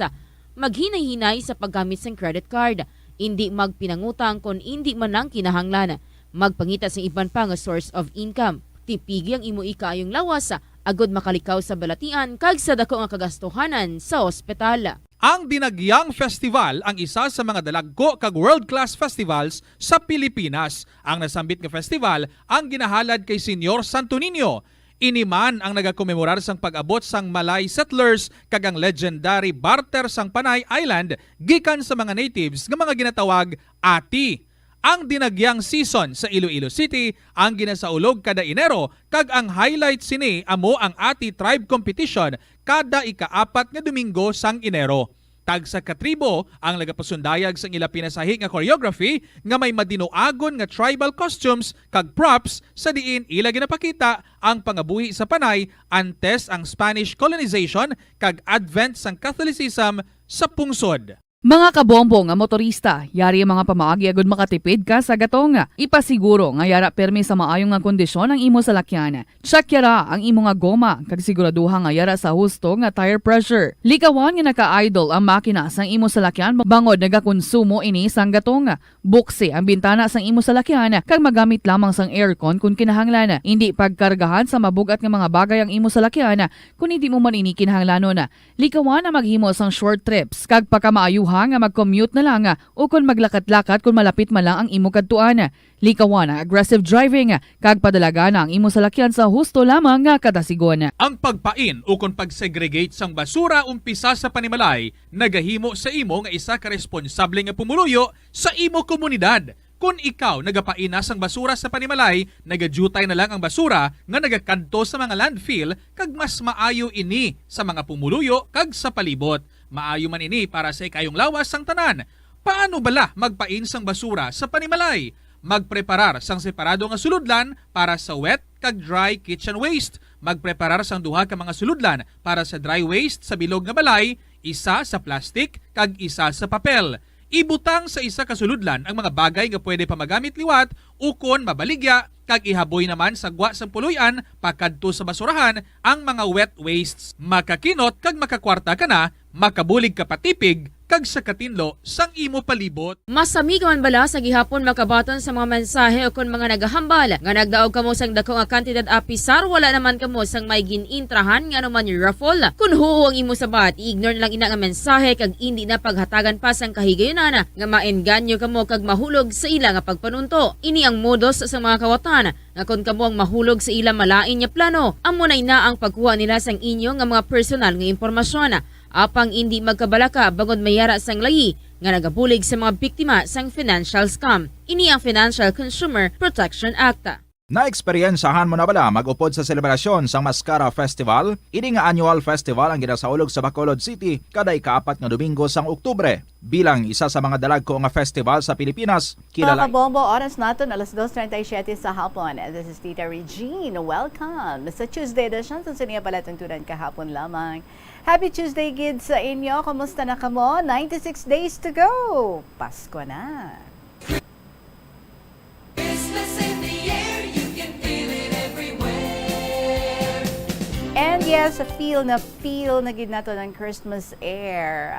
Maghinay-hinay sa paggamit sang credit card. Indi magpinangutang kon indi man ang kinahanglan. Magpangita sa iban pa nga source of income. Tipigi ang imo ikaayong lawas agod makalikaw sa balatian kag sa dako nga kagastuhanan sa ospital. Ang Dinagyang Festival ang isa sa mga dalagko kag world-class festivals sa Pilipinas. Ang nasambit nga festival ang ginahalad kay Senyor Santo Niño. Iniman ang nagakomemorar sang pag-abot sang Malay settlers kag ang legendary barter sang Panay Island gikan sa mga natives nga mga ginatawag ati. Ang Dinagyang season sa Iloilo City ang ginasaulog kada Enero kag ang highlight sini amo ang Ati Tribe Competition kada ika-4 nga Domingo sang Enero. Tag sa katribo ang nagapasundayag sang ila pinasahi nga choreography nga may madinoagon nga tribal costumes kag props sa diin ila ginapakita ang pangabuhi sa Panay antes ang Spanish colonization kag advent sang Catholicism sa pungsod. Mga kabombo nga motorista, yari ang mga pamaagi agud makatipid ka sa gatong. Ipasiguro nga yara permi sa maayong nga kondisyon ang imo salakyan. Check yara ang imo nga goma kag siguraduha nga yara sa husto nga tire pressure. Likawan nga naka-idle ang makina sang imo salakyan bangod nagakonsumo ini sang gatong. Buksi ang bintana sang imo salakyan kag magamit lamang sang aircon kung kinahanglan. Hindi pagkargahan sa mabugat nga mga bagay ang imo salakyan kung hindi mo man ini kinahanglanon. Likawan ang maghimo sang short trips kag pagkamaayuhan nga mag-commute na lang o kung maglakat-lakat kung malapit man lang ang imo kadtuan. Likawan ang aggressive driving kag padalaga na ang imo salakyan sa husto lamang nga kadasigon. Ang pagpain o kung pag-segregate sang basura umpisa sa panimalay nagahimo sa imo nga isa ka responsable nga pumuluyo sa imo komunidad. Kung ikaw nagapain na sang basura sa panimalay, nagadutay na lang ang basura nga nagakanto sa mga landfill kag mas maayo ini sa mga pumuluyo kag sa palibot. Maayo man ini para sa ikayong lawas sang tanan. Paano bala magpain sang basura sa panimalay? Magpreparar sang separado nga suludlan para sa wet kag dry kitchen waste. Magpreparar sang duha ka mga suludlan para sa dry waste sa bilog nga balay, isa sa plastic kag isa sa papel. Ibutang sa isa ka suludlan ang mga bagay nga pwede pa magamit liwat ukon mabaligya kag ihaboy naman sa gwa sang puluyan pakadto sa basurahan ang mga wet wastes. Makakinot kag makakwarta ka na, makabulig ka patipig kag sa katinlo sang imo palibot. Masami ka man bala sa gihapon makabaton sa mga mensahe o kon mga nagahambal nga nagdaog kamo sang dako nga kantidad apisar wala naman kamo sang may ginintrahan nga naman yung raffle. Kun huo ang imo sabat, ignore na lang ina nga mensahe kag hindi na paghatagan pa sang kahigayonan nga maengganyo kamo kag mahulog sa ila nga pagpanunto. Ini ang modus sa mga kawatan nga kon kamo ang mahulog sa ila malain nya plano, amo na ang pagkuha nila sang inyo nga mga personal nga impormasyon. Apang hindi magkabalaka bangod mayara sang layi nga nagabulig sa mga biktima sang financial scam. Ini ang Financial Consumer Protection Act. Naeksperyensahan mo na bala mag-upod sa selebrasyon sang Mascara Festival? Ini nga annual festival ang ginasaulog sa Bacolod City kada ika-4 nga Domingo sang Oktubre. Bilang isa sa mga dalagko nga festival sa Pilipinas, kilala. Mga kabombo, oras natin, alas 2:37 sa hapon. And this is Tita Regine. Welcome sa Tuesday edition sa Siniya Palatuntunan kahapon lamang. Happy Tuesday, kids, sa inyo. Kamusta na kamo? 96 days to go. Pasko na. Christmas in the air, you can feel it everywhere. And yes, feel na gid nato ng Christmas air.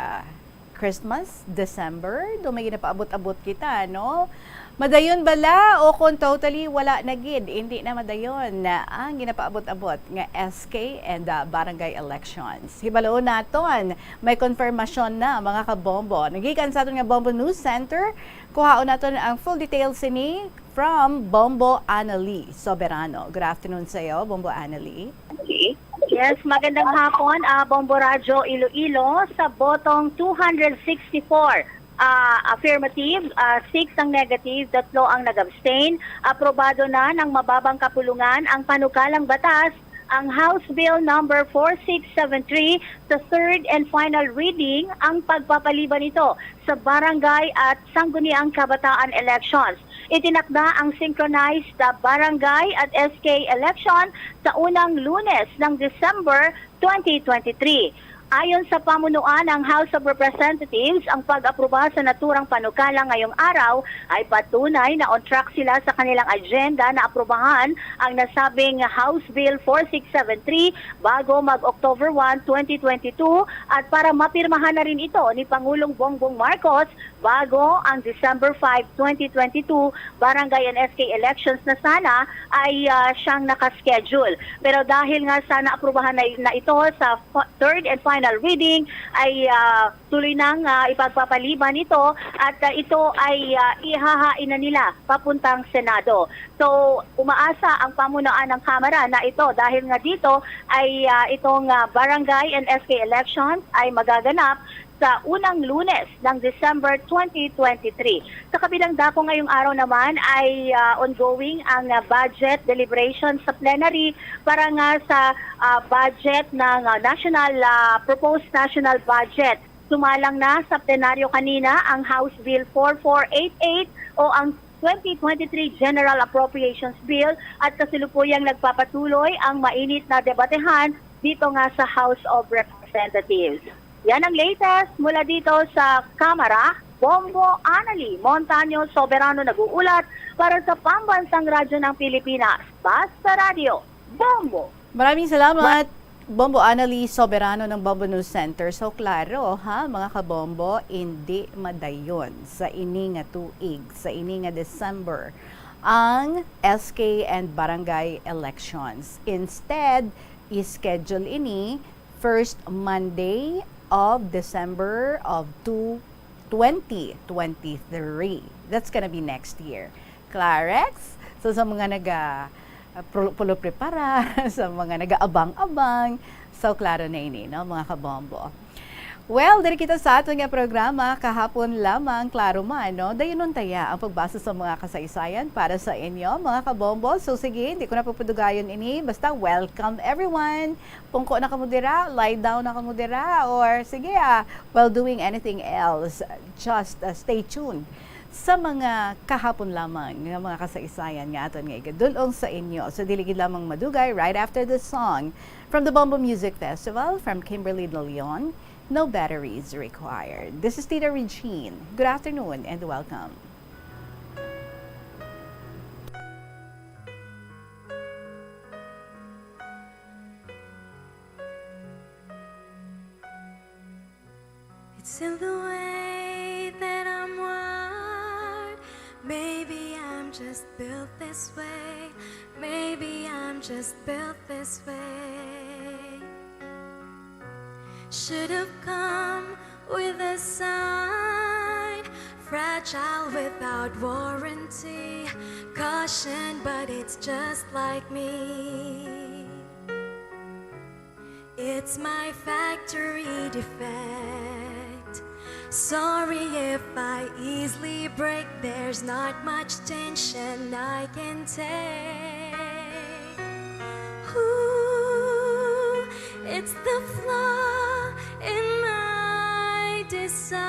Christmas, December, dumay ginapaabot-abot kita, no? Madayon bala o kung totally wala na gid, hindi na madayon na ang ginapaabot-abot nga SK and barangay elections. Hibaloon naton, may konfirmasyon na mga kabombo. Nagikan sa aton nga Bombo News Center, kuhaon naton ang full details ini from Bombo Annalie Soberano. Good afternoon sa iyo, Bombo Annalie. Yes, magandang hapon, Bombo Radyo Iloilo sa botong 264. Affirmative, 6 ang negative, 3 ang nag-abstain. Aprobado na ng mababang kapulungan ang panukalang batas, ang House Bill number 4673 sa third and final reading ang pagpapaliban nito sa barangay at sangguniang kabataan elections. Itinakda ang synchronized barangay at SK election sa unang Lunes ng December 2023. Ayon sa pamunuan ng House of Representatives, ang pag-aproba sa naturang panukala ngayong araw ay patunay na on track sila sa kanilang agenda na aprobahan ang nasabing House Bill 4673 bago mag-October 1, 2022 at para mapirmahan na rin ito ni Pangulong Bongbong Marcos bago ang December 5, 2022 barangay and SK elections na sana ay siyang nakaschedule. Pero dahil nga sana aprobahan na ito sa third and final reading ay tuloy nang ipagpapaliban ito at ito ay ihahain na nila papuntang Senado. So umaasa ang pamunuan ng Kamara na ito dahil nga dito ay itong barangay and SK elections ay magaganap sa unang Lunes ng December 2023. Sa kabilang dako ngayong araw naman ay ongoing ang budget deliberation sa plenary para nga sa budget ng proposed national budget. Sumalang na sa plenaryo kanina ang House Bill 4488 o ang 2023 General Appropriations Bill at kasalukuyang nagpapatuloy ang mainit na debatehan dito nga sa House of Representatives. Yan ang latest mula dito sa Kamara. Bombo Anali Montaño Soberano nag-uulat para sa Pambansang Radyo ng Pilipinas. Basta Radio, Bombo! Maraming salamat, Bombo Anali Soberano ng Bombo News Center. So, klaro, ha, mga kabombo, hindi madayon sa ini nga tuig, sa ini nga December, ang SK and barangay elections. Instead, ischedule ini first Monday of December of 2023. That's gonna be next year. Clarex? So sa mga pulo-prepara, sa mga nag-aabang-abang, so klaro na ini, no, mga kabombo. Well, diri kita sa ating programa kahapon lamang, klaro man, no? Dayon nun taya ang pagbasa sa mga kasaysayan para sa inyo, mga kabombo. So sige, hindi ko na papadugayon ini. Basta welcome everyone. Pungko na kamudira, lie down na kamudira, or sige, while doing anything else, just stay tuned sa mga kahapon lamang ng mga kasaysayan nga aton nga igadulong sa inyo. So diligid lamang madugay right after this song from the Bombo Music Festival from Kimberly De Leon. No batteries required. This is Tita Regine. Good afternoon and welcome. It's in the way that I'm wired. Maybe I'm just built this way. Maybe I'm just built this way. Should have come with a sign, fragile without warranty, caution, but it's just like me. It's my factory defect. Sorry if I easily break, there's not much tension I can take. Ooh, it's the flaw in my design.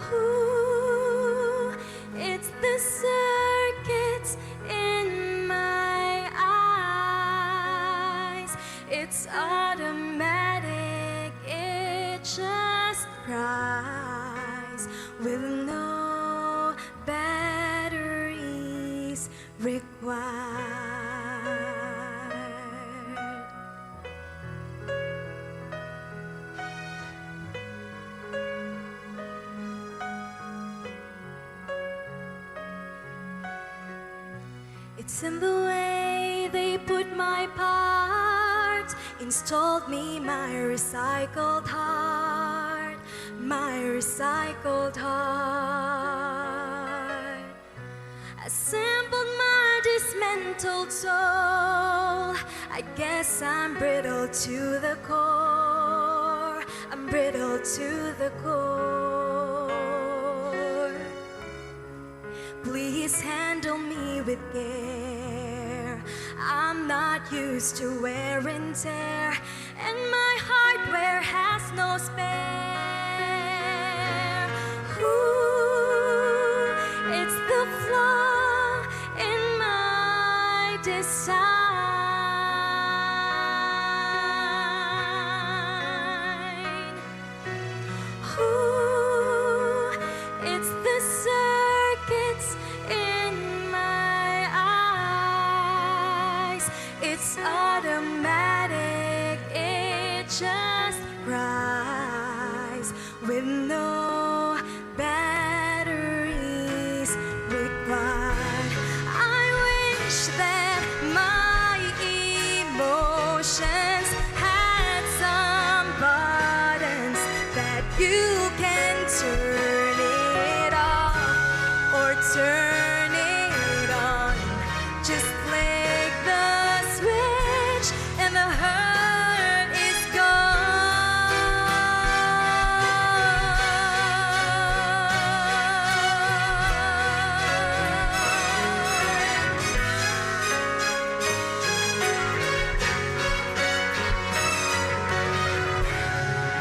Ooh, it's the circuits in my eyes. It's automatic, it just cries with no batteries required. It's in the way they put my parts, installed me my recycled heart, my recycled heart. Assembled my dismantled soul. I guess I'm brittle to the core. I'm brittle to the core. Please handle me with care. I'm not used to wear and tear, and my hardware has no spare. Ooh, it's the flaw in my this sign. Ooh, it's the circuits in my eyes. It's automatic, it just cries with no batteries required. I wish that my emotions had some buttons that you can turn it off or turn it on. Just flick the switch and the hurt is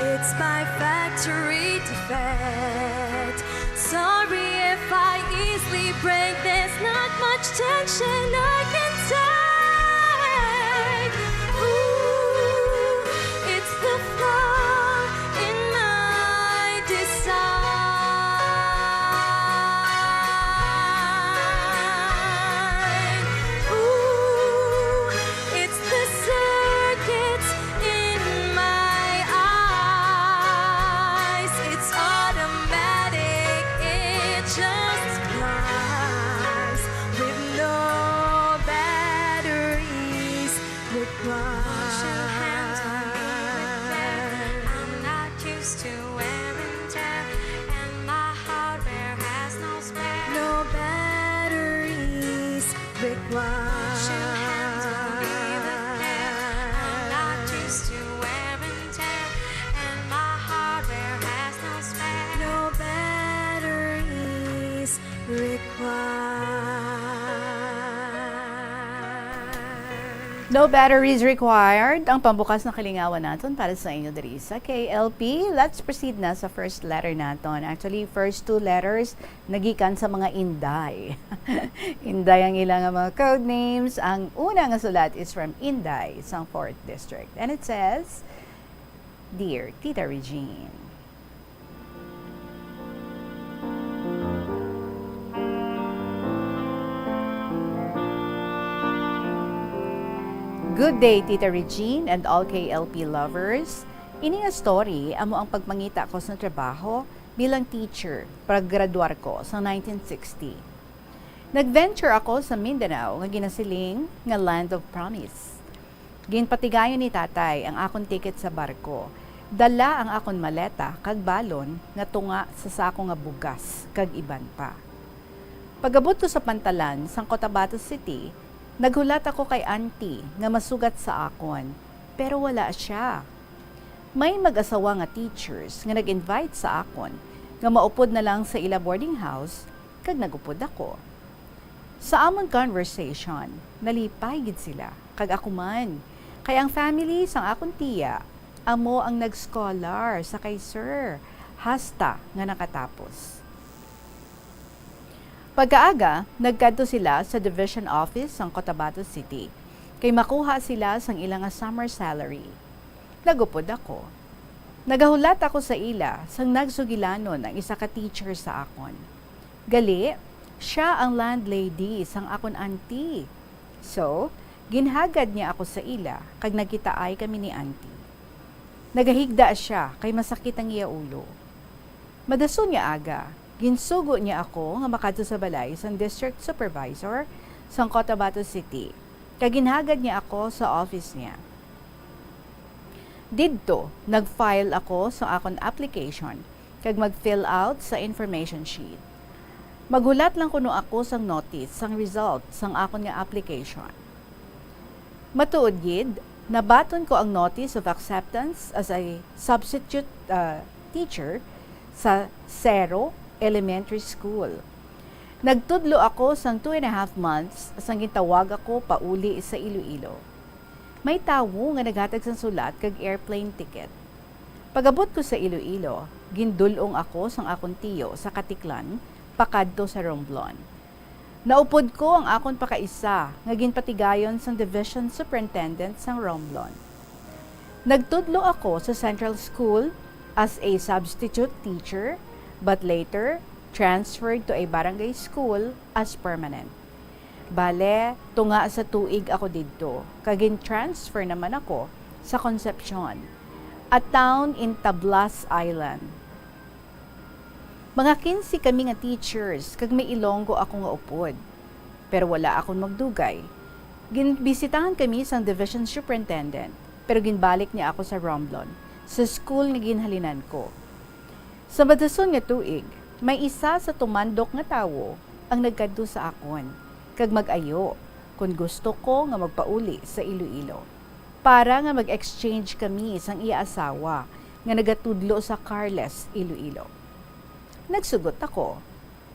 It's my factory defect. Sorry if I easily break. There's not much tension I can take. Ooh, it's the flaw in my design. Ooh, it's the circuits in my eyes. It's automatic, it just flies with no batteries required. I'm not used to wear and tear, and my hardware has no spare. No batteries required. I'm not used to wear and tear, and my hardware has no spare. No batteries required. No batteries required. Ang pambukas na kalingawan natin para sa inyo diri sa KLP. Let's proceed na sa first letter natin. Actually, first two letters nagikan sa mga Inday. Inday ang ilang mga code names. Ang una nga sulat is from Inday, sa 4th District. And it says, Dear Tita Regine, good day, Tita Regine and all KLP lovers. Ini nga story, amo ang pagmangita ko sa trabaho bilang teacher paggraduar ko sa 1960. Nag-venture ako sa Mindanao nga ginasiling nga Land of Promise. Ginpatigayon ni tatay ang akong ticket sa barko. Dala ang akong maleta kag balon nga tunga sa sako nga bugas kag iban pa. Pagabot ko sa Pantalan, sang Cotabato City, naghulat ako kay auntie nga masugat sa akon, pero wala siya. May mag-asawa nga teachers nga nag-invite sa akon nga maupod na lang sa ila boarding house kag nagupod ako. Sa amon conversation, nalipay gid sila kag ako man. Kay ang family sang akon tiya, amo ang nag-scholar sa kay sir, hasta nga nakatapos. Pagkaaga, nagkadto sila sa division office ng Cotabato City kay makuha sila sang ilang summer salary. Nagupod ako. Nagahulat ako sa ila sang nagsugilanon ang isa ka teacher sa akon. Gali, siya ang landlady sang akon auntie. So, ginhagad niya ako sa ila kag nagkitaay kami ni auntie. Nagahigda siya kay masakit ang iya ulo. Madason niya aga. Ginsugo niya ako nga makadto sa balay sang district supervisor sang Cotabato City. Kaginhagad niya ako sa office niya. Didto, nag-file ako sa akong application kag mag-fill out sa information sheet. Maghulat lang kuno ako sang notice sang result sang akong nga application. Matuod gid, nabaton ko ang notice of acceptance as a substitute teacher sa Cerro Elementary School. Nagtudlo ako sang 2.5 months sang gitawag ako pauli sa Iloilo. May tawo nga naghatag sang sulat kag airplane ticket. Pagabot ko sa Iloilo, gindulong ako sang akong tiyo sa Katiklan, pakadto sa Romblon. Naupod ko ang akon pakaisa, nga ginpatigayon sang Division Superintendent sang Romblon. Nagtudlo ako sa Central School as a substitute teacher, but later transferred to a barangay school as permanent. Bale, tunga sa tuig ako dito, kagin transfer naman ako sa Concepcion, a town in Tablas Island. Mga 15 kami nga teachers, kag may Ilonggo ako nga upod. Pero wala akong magdugay. Ginbisitahan kami sang division superintendent, pero ginbalik niya ako sa Romblon, sa school nga ginhalinan ko. Sa madason nga tuig, may isa sa tumandok nga tawo ang nagkadto sa akon, kag mag-ayo, kung gusto ko nga magpauli sa Iloilo. Para nga mag-exchange kami sang iya asawa, nga nagatudlo sa Carles, Iloilo. Nagsugot ako.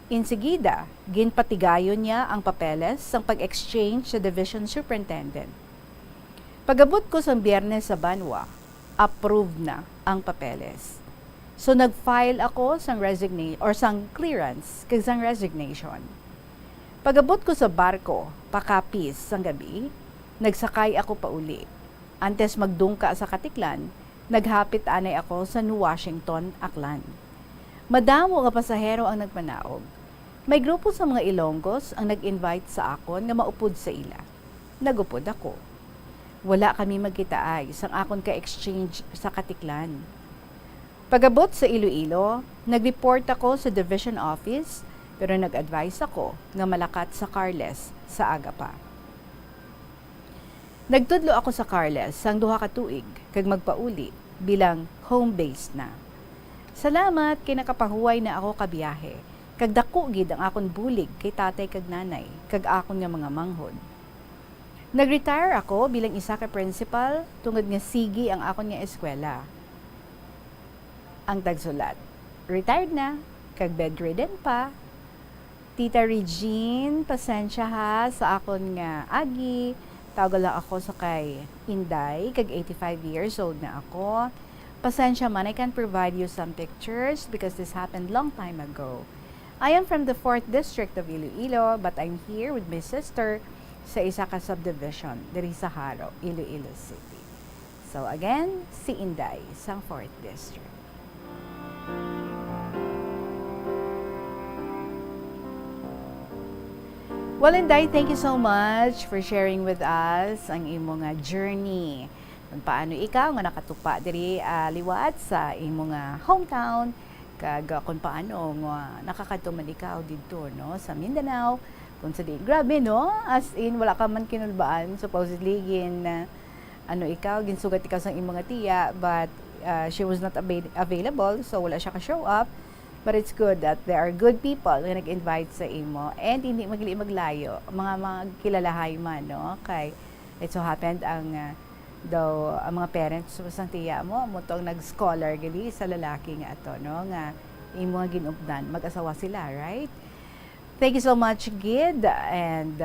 Insigida, ginpatigayon niya ang papeles sang pag-exchange sa division superintendent. Pagabot ko sa Biyernes sa Banwa, approved na ang papeles. So nag-file ako sang sang clearance kag sang resignation. Pagabot ko sa barko, pakapis sang gabi, nagsakay ako pa uli. Antes magdungka sa Katiklan, naghapit anay ako sa New Washington, Aklan. Madamo nga pasahero ang nagpanaog. May grupo sa mga Ilonggos ang nag-invite sa akon nga maupod sa ila. Nagupod ako. Wala kami magkitaay sang akon ka-exchange sa Katiklan. Pagabot sa Iloilo, nag-report ako sa division office pero nag-advise ako nga malakat sa Carles sa aga pa. Nagtudlo ako sa Carles sang 2 ka tuig kag magpauli bilang home base na. Salamat kay nakapahuway na ako kabiyahe. Kag dako gid ang akon bulig kay tatay kag nanay kag akon nga mga manghod. Nag-retire ako bilang isa ka principal tungod nga sige ang akon nga eskwela. Ang tagsulat, retired na kag bedridden pa. Tita Regine, pasensya ha sa akon nga agi. Tawag lang ako sa kay Inday, kag 85 years old na ako. Pasensya man, I can't provide you some pictures because this happened long time ago. I am from the 4th District of Iloilo, but I'm here with my sister sa isa ka subdivision, diri sa Haro, Iloilo City. So again, si Inday, sa 4th District. Well, Inday, thank you so much for sharing with us ang imo nga journey. Kung paano ikaw nga nakatupa diri liwat sa imo nga hometown, kag kung paano nga nakakatuman ikaw dito no sa Mindanao. Kung sa di grabe no, as in wala ka man kinulbaan supposedly ikaw ginsugat ikaw sa imo nga tiya, but she was not available, so wala siya ka show up. But it's good that there are good people nga nag-invite sa imo and hindi maglayo mga kilalahay man no kay it so happened ang mga parents sa tiya mo tong nag-scholar gali sa lalaki nga ato no nga imo nga ginupdan mag-asawa sila, right? Thank you so much, Gid, and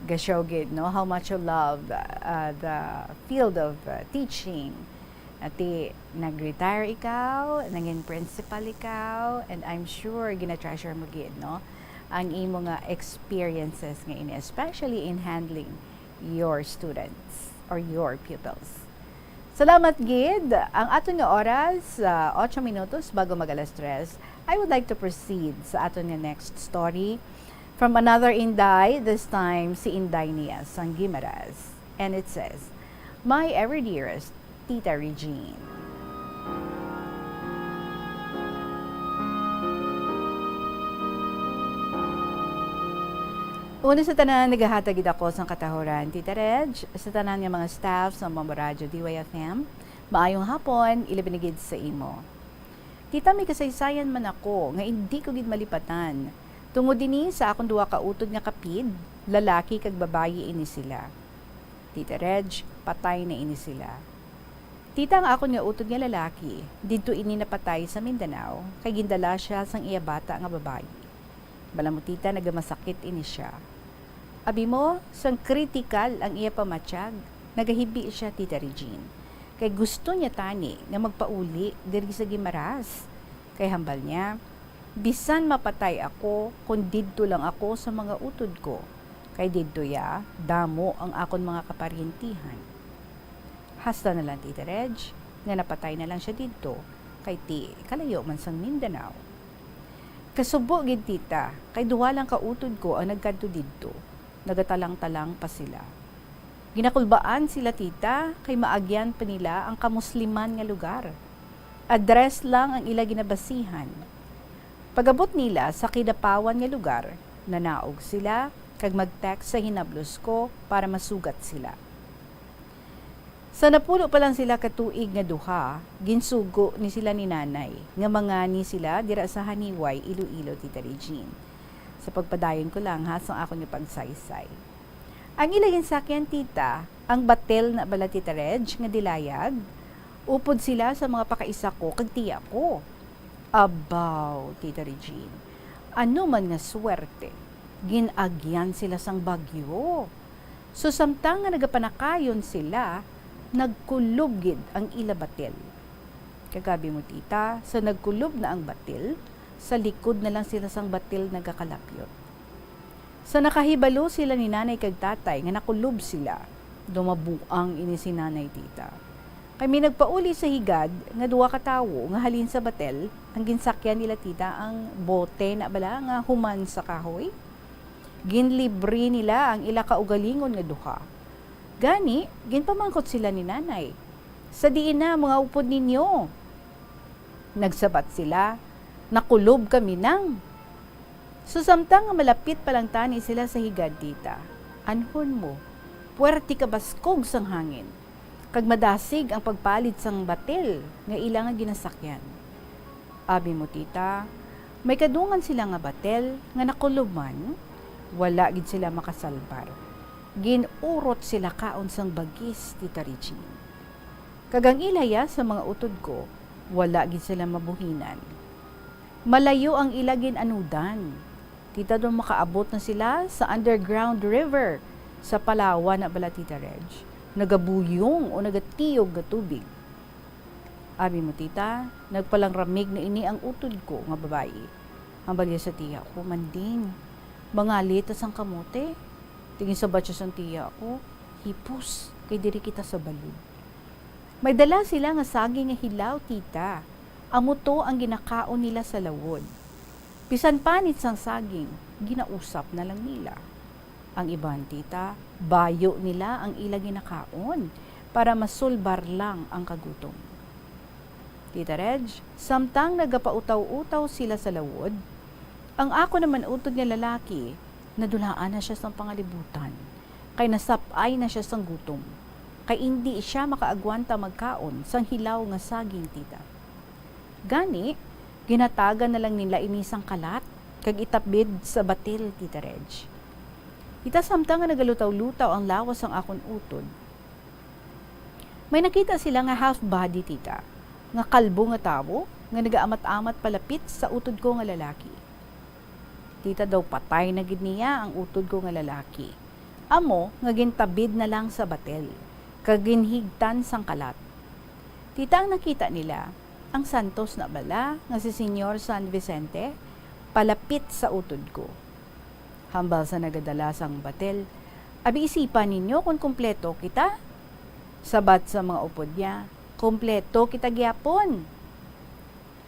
gashow Gid no how much you love the field of teaching. Ati nag-retire ikaw, naging principal ikaw, and I'm sure gina-treasure mo Gid no ang imo nga experiences nga ini, especially in handling your students or your pupils. Salamat Gid. Ang aton nga oras 8 minutos bago mag-alas 3. I would like to proceed sa aton nga next story from another Inday, this time si Inday niya sang Guimaras. And it says, "My ever dearest Tita Regine." Una sa tanan, nagahatagid ako sa katahuran, Tita Reg, sa tanan nga mga staff sa Bombo Radio DYFM. Maayong hapon, ilabinigid sa imo. Tita, may kasaysayan man ako, nga hindi ko gid malipatan. Tungod dini sa akong 2 ka utod nga kapid, lalaki kag babayi ini sila. Tita Reg, patay na ini sila. Tita, ang akon nga utod nga lalaki, didto ini napatay sa Mindanao, kay gindala siya sang iya bata nga babayi. Bala mo tita, nagamasakit ini siya. Abi mo, sang critical ang iya pamatsyag, nagahibi siya Tita Regine. Kay gusto niya tani nga magpauli diri sa Guimaras. Kay hambal niya, Bisan mapatay ako, kung didto lang ako sa mga utod ko. Kay didto ya, damo ang akon mga kaparyentihan. Hasta na lang Tita Reg, nga napatay na lang siya didto, kay ti kalayo man sang Mindanao. Kasubo gid tita, kay duwa lang kautod ko ang nagkadto didto. Nagatalang-talang pa sila. Ginakulbaan sila tita, kay maagyan pa nila ang kamusliman nga lugar. Address lang ang ila ginabasihan. Pagabot nila sa kidapawan nga lugar, nanaog sila, kag mag-text sa hinablos ko para masugat sila. Sa napulo pa lang sila katuig nga duha, ginsugo ni sila ni nanay, nga mga ni sila dira sa Haniway, Iloilo, Tita Regine. Sa pagpadayon ko lang ha, sa ako ni pagsaysay. Ang ilagin sa akin, tita, ang batel na bala Tita Reg, nga dilayag, upod sila sa mga pakaisa ko, kag tiya ko. Abaw, Tita Regine, ano man nga swerte, ginagyan sila sang bagyo. So samtang nga nagapanakayon sila, nagkulubgid ang ila batil. Kagabi mo tita, sa nagkulub na ang batil, sa likod na lang sila sang batil nagakalapyot. Sa nakahibalo sila ni nanay kag tatay nga nakulob sila, dumabuang ini si nanay tita. Kami nagpauli sa higad nga duwa ka tawo nga halin sa batel, ang ginsakyan nila tita ang bote na bala nga human sa kahoy. Ginlibre nila ang ila kaugalingon nga duha. Gani, ginpamangkot sila ni nanay. Sa diin na mga upod ninyo. Nagsabat sila, nakulob kami nang. Susamtang nga malapit palang tani sila sa higad tita. Anhon mo, puwerti ka baskog sang hangin. Kag madasig ang pagpalit sang batil nga ilang nga ginasakyan. Abi mo tita, may kadungan sila nga batel nga nakulob man, wala gid sila makasalbar. Ginurot sila kaon sang bagis, Tita Regine. Kagang ilaya sa mga utod ko, wala gid sila mabuhinan. Malayo ang ilagin anudan. Tita doon makaabot na sila sa underground river sa Palawan na bala Tita Reg. Nagabuyong o nagatiyog nga tubig. Abi mo tita, nagpalang ramig na ini ang utod ko nga babae. Ang balya sa tiya ko, manding. Mangalit ang kamote. Tingin sa batya sang tiya ko, hipos, kay diri kita sa balud. May dala sila nga saging nga hilaw, tita. Amuto ang ginakaon nila sa lawod. Bisan panit sang saging, ginausap na lang nila. Ang iban, tita, bayo nila ang ila ginakaon para masulbar lang ang kagutom. Tita Reg, samtang nagapautaw-utaw sila sa lawod, ang ako naman utod nga lalaki, nadulaan na siya sang pangalibutan, kay nasapay na siya sang gutom, kay hindi siya makaagwanta magkaon sang hilaw nga saging, tita. Gani, ginatagan na lang nila inisang kalat, kag itapbid sa batil, Tita Reg. Tita, samtang nga nagalutaw-lutaw ang lawas ang akon utod, may nakita sila nga half-body, tita, nga kalbo nga tawo, nga nagaamat-amat palapit sa utod ko nga lalaki. Tita, daw patay na gid niya ang utod ko nga lalaki. Amo, nga gintabid na lang sa batel, kag ginhigtan sang kalat. Tita, ang nakita nila, ang santos na bala nga si Senyor San Vicente palapit sa utod ko. Hambal sa nagadala sang batel, abi isipan ninyo kung kumpleto kita. Sabat sa mga upod niya, kumpleto kita gyapon.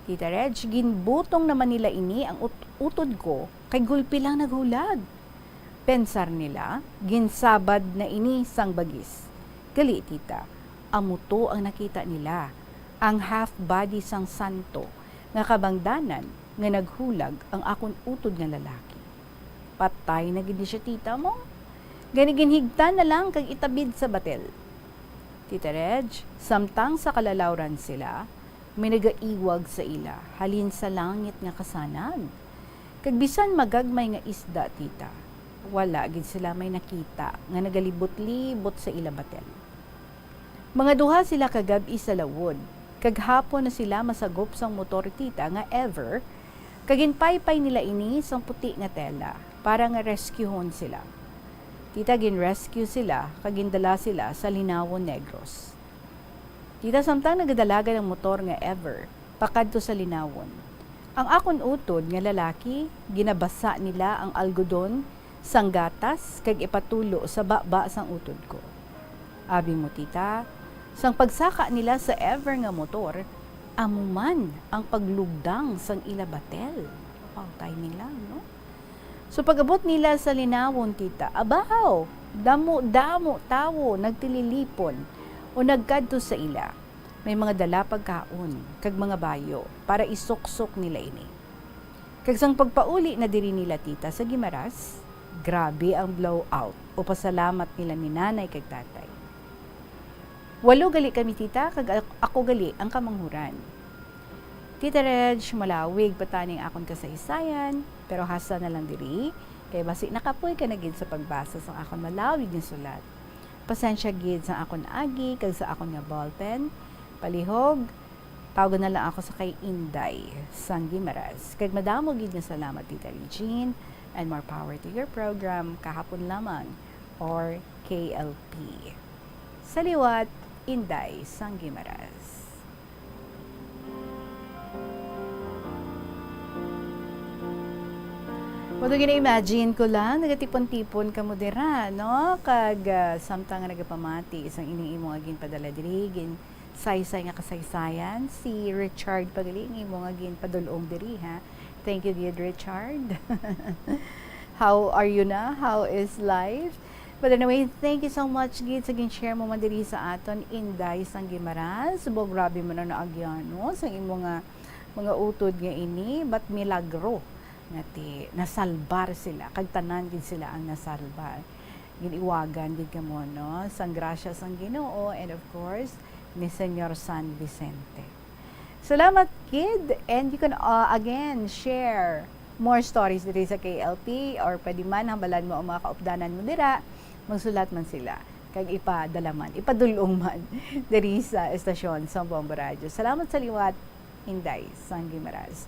Tita Reg, ginbutong naman nila ini ang utod ko kay gulpi lang naghulag. Pensar nila, ginsabad na ini sang bagis. Gali tita, amuto ang nakita nila, ang half-body sang santo, nga kabangdanan, nga naghulag ang akon utod nga lalaki. Patay na gid siya tita mo. Gani-ginhigtan na lang kag itabid sa batel. Tita Reg, samtang sa kalalawran sila, may nagaiwag sa ila, halin sa langit nga kasanag. Kag bisan magagmay nga isda, tita, wala gid sila may nakita nga nagalibot-libot sa ila batel. Mga duha sila kagabi sa lawod, kag hapon na sila masagop sang motor, tita, nga ever, kaginpaypay nila ini sang puti nga tela para nga rescuehon sila. Tita, gin-rescue sila, kagindala sila sa Linawon, Negros. Tita, samtang nagadalaga ng motor nga ever, pakadto sa Linawon, Ang akon utod nga lalaki, ginabasa nila ang algodon sang gatas kag ipatulo sa baba sang utod ko. Abi mo tita, sang pagsaka nila sa ever nga motor, amuman ang paglugdang sang ila batel. Pautay nila, no? So pag-abot nila sa linawon tita, abaw, damo tawo nagtililipon o nagkadto sa ila. May mga dala pagkaon kag mga bayo para isuksok nila ini. Kag sang pagpauli na diri nila tita sa Guimaras, grabe ang blowout o pasalamat nila ni nanay kag tatay. 8 gali kami tita kag ako gali ang kamanghuran. Tita Reg, malawig pataning akon kasaysayan, pero hasa na lang diri kay basi nakapoy ka na gid sa pagbasa sa akon malawig nga sulat. Pasensya gid sa akon agi kag sa akon nga ballpen. Palihog, tawagan na lang ako sa kay Inday sang Guimaras. Kag madamo gid nga salamat Tita Regine, and more power to your program kahapon lamang or KLP. Saliwat, Inday sang Guimaras. Wala gina-imagine ko lang, nagatipon-tipon ka mo dira, no? Kag samtang nga nagapamati, isang iniimo agin padala diri, gin saysay nga kasaysayan, si Richard Pagali, iniimo agin padulong diri, ha? Thank you, dear Richard. How are you na? How is life? But anyway, thank you so much, Gid, sa gin-share mo man diri sa aton, Inday sang Guimaras. Subog grabe mo na naagyan, no? Sa imo nga mga utod nga ini, but milagro ngati nasalbar sila kag tanan gid sila ang nasalbar giniwagan gid kamo no sang grasya sang Ginoo and of course ni Senyor San Vicente. Salamat kid, and you can again share more stories diri sa KLP or pwede man hambalan mo ang mga kaupdanan mo dira, magsulat man sila kag ipadala man ipadulong man diri sa estasyon sa Bombo Radio. Salamat sa liwat, Inday sang Guimaras.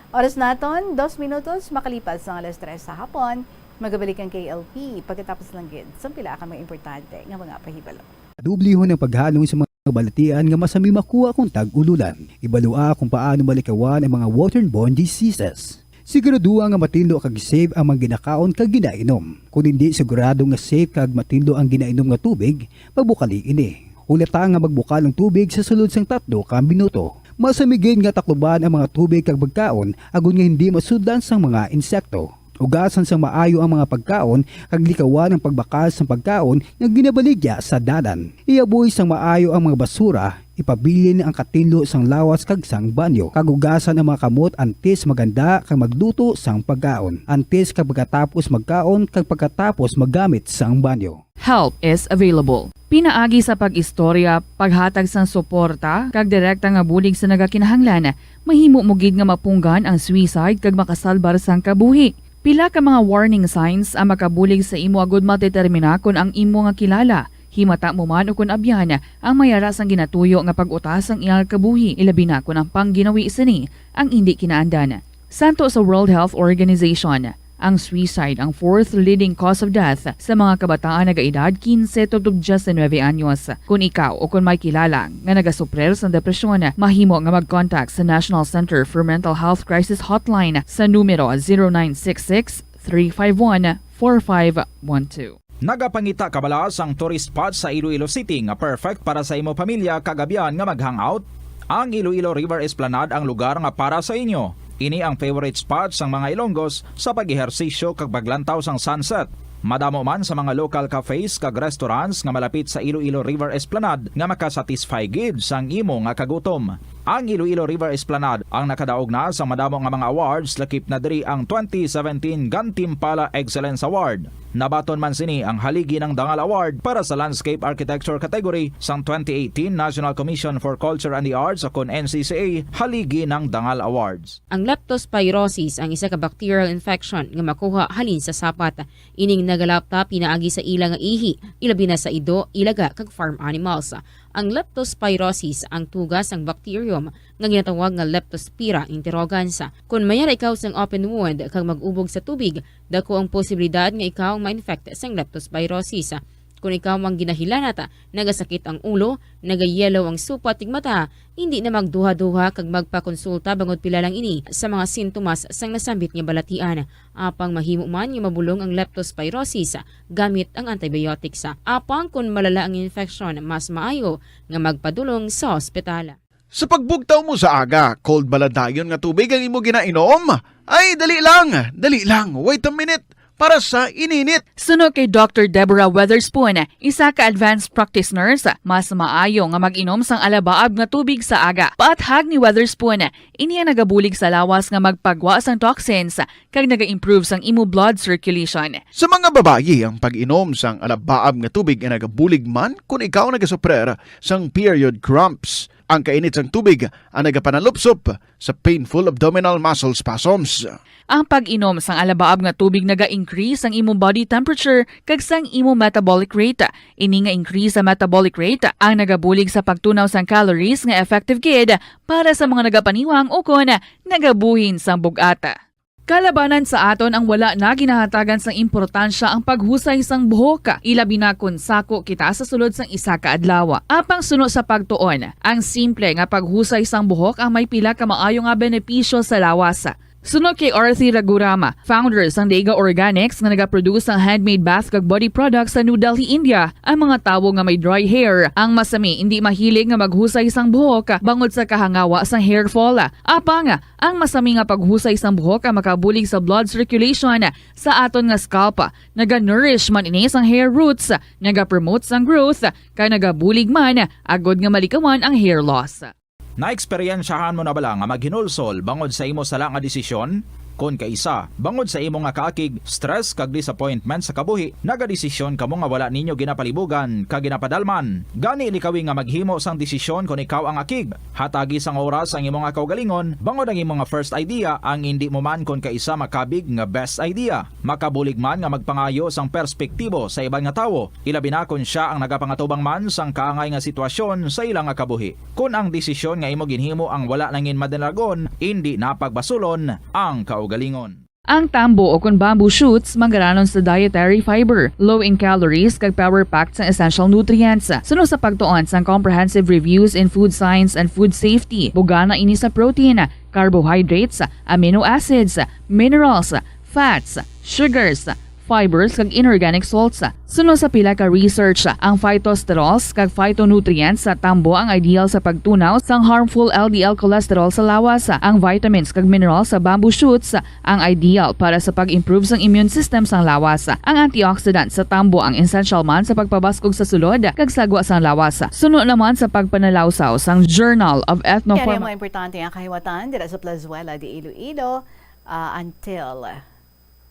Oras naton, 2 minutos makalipas sa alas 3 sa hapon, magabalik ang KLP pagkatapos lang gid sa pila ka mga importante nga mga pahibalo. Dublihon ang paghalong sa mga balatian nga masami makuha kung tag-ululan. Ibalua kung paano malikawan ang mga waterborne diseases. Siguraduha nga matindog kag safe ang mga ginakaon kag ginainom. Kung hindi sigurado nga safe kag matindog ang ginainom nga tubig, pagbukali ini. Hulata nga magbukal ang tubig sa sulod sang 3 ka minuto. Masamigin nga takloban ang mga tubig kag pagkaon agon nga hindi masudlan sang mga insekto. Ugasan sang maayo ang mga pagkaon kag likawan ang pagbakal sang pagkaon nga ginabaligya sa dalan. Iaboy sang maayo ang mga basura, ipabilin ang katinlo sang lawas kag sang banyo. Kag ugasan ang mga kamot antes maganda kag magluto sang pagkaon. Antes kag pagkatapos magkaon kag pagkatapos maggamit sang banyo. Help is available. Pinaagi sa pag-istorya, paghatag sang suporta, kag direkta nga bulig sa nagakinahanglan, mahimo mo gid nga mapunggan ang suicide kag makasalbar sang kabuhi. Pila ka mga warning signs ang makabulig sa imo agud matetermina kung ang imo nga kilala. Himata mo man o kung abyan ang mayara sang ginatuyo nga pag-utas ang iyang kabuhi, ilabi na kung ang pangginawi sini ang hindi kinaandan. Santo sa World Health Organization, ang suicide ang 4th leading cause of death sa mga kabataan nagaedad 15 to 19 anyos. Kung ikaw o kung may kilala nga nagasuprer sa depresyon, mahimo nga mag-contact sa National Center for Mental Health Crisis Hotline sa numero 0966-351-4512. Nagapangita kabalas ang tourist spot sa Iloilo City nga perfect para sa imo pamilya kagabihan nga mag-hangout. Ang Iloilo River Esplanade ang lugar nga para sa inyo. Ini ang favorite spot sang mga Ilonggos sa pag-ehersisyo kag paglantaw sang sunset. Madamo man sa mga local cafes kag restaurants nga malapit sa Iloilo River Esplanade nga makasatisfy gid sang imo nga kagutom. Ang Iloilo River Esplanade ang nakadaog na sa madamo nga mga awards, lakip na diri ang 2017 Gantimpala Excellence Award. Nabaton man sini ang haligi ng Dangal Award para sa Landscape Architecture category sang 2018 National Commission for Culture and the Arts o kon NCCA haligi ng Dangal Awards. Ang leptospirosis ang isa ka bacterial infection nga makuha halin sa sapat. Ining nagalapta pinaagi sa ilang nga ihi, ilabi na sa ido, ilaga kag farm animals. Ang leptospirosis ang tugas ng bacterium nga ginatawag nga Leptospira interrogans. Kung mayara ikaw sang open wound kag mag-ubog sa tubig, dako ang posibilidad nga ikaw ma-infect sang leptospirosis. Kung ikaw ang ginahilanata, nagasakit ang ulo, nagayelo ang supa tig mata, hindi na magduha-duha kag magpakonsulta bangod pila lang ini sa mga sintomas sang nasambit nga balatian. Apang mahimo man nga mabulong ang leptospirosis gamit ang antibiotics. Apang kung malala ang infeksyon, mas maayo nga magpadulong sa ospital. Sa pagbugtaw mo sa aga, cold baladayon nga tubig ang imo ginainom? Ay, dali lang, wait a minute, para sa ininit. Suno kay Dr. Deborah Weatherspoon, isa ka advanced practice nurse, mas maayo nga mag-inom sang alabaab nga tubig sa aga. Paathag ni Weatherspoon, iniya nagabulig sa lawas nga magpagwa sang toxins kag naga-improve sang imo blood circulation. Sa mga babayi, ang pag-inom sang alabaab nga tubig ay nagabulig man kung ikaw nagasuprer sang period cramps. Ang kainit sang tubig ang nagapanalupsop sa painful abdominal muscle spasms. Ang pag-inom sang alabaab nga tubig naga-increase ang imong body temperature kag sang imong metabolic rate. Ini nga increase sa metabolic rate ang nagabulig sa pagtunaw sang calories nga effective gid para sa mga nagapaniwang o kon nagabuhin sang bugata. Kalabanan sa aton ang wala na ginahatagan sang importansya ang paghusay sang buhok, ilabi na kun sako kita sa sulod sang isa ka adlaw. Apang suno sa pagtuon, ang simple nga paghusay sang buhok ang may pila ka maayo nga benepisyo sa lawas. Sunod kay Arthi Ragurama, founder sang Dega Organics nga nagaproduce ng handmade bath kag body products sa New Delhi, India. Ang mga tawo nga may dry hair, ang masami hindi mahilig nga maghusay sang buhok bangod sa kahangawa sang hair fall. Apang ang masami nga paghusay sang buhok ang makabulig sa blood circulation sa aton nga scalp. Naga-nourish man ini sang hair roots, naga-promote sang growth, kay nagabulig man agod nga malikawan ang hair loss. Naeksperyensyahan mo na bala nga maghinulsol bangod sa imo sala nga desisyon? Kon kaisa, bangod sa imo nga kaakig, stress kag disappointment sa kabuhi, nagadesisyon kamo nga wala ninyo ginapalibugan kag ginapadalman. Gani likawi nga maghimo sang desisyon kon ikaw ang akig. Hatagi sang oras ang imo nga kaugalingon, bangod ang imo nga first idea ang hindi mo man kon kaisa makabig nga best idea. Makabulig man nga magpangayo sang perspektibo sa ibang nga tawo, ilabi na kon siya ang nagapangatubang man sang kaangay nga sitwasyon sa ilang nga kabuhi. Kun ang desisyon nga imo ginhimo ang wala nangin madalagon, hindi napagbasulon ang kaugalingon. Ang tambo o kun bamboo shoots manggaranon sa dietary fiber, low in calories kag power-packed sa essential nutrients. Suno sa pagtuon sang comprehensive reviews in food science and food safety, bugana ini sa protein, carbohydrates, amino acids, minerals, fats, sugars, fibers kag inorganic salts. Suno sa pila ka research, ang phytosterols kag phytonutrients sa tambo ang ideal sa pagtunaw sang harmful LDL cholesterol sa lawas. Ang vitamins kag minerals sa bamboo shoots ang ideal para sa pag-improve sang immune system sang lawas. Ang antioxidants sa tambo ang essential man sa pagpabaskog sa sulod kag sagwa sang lawas. Suno naman sa pagpanalawsaw sang Journal of Kaya Ethnopharmacology. mga importante ang kahiwatan dira sa Plazuela de Iloilo until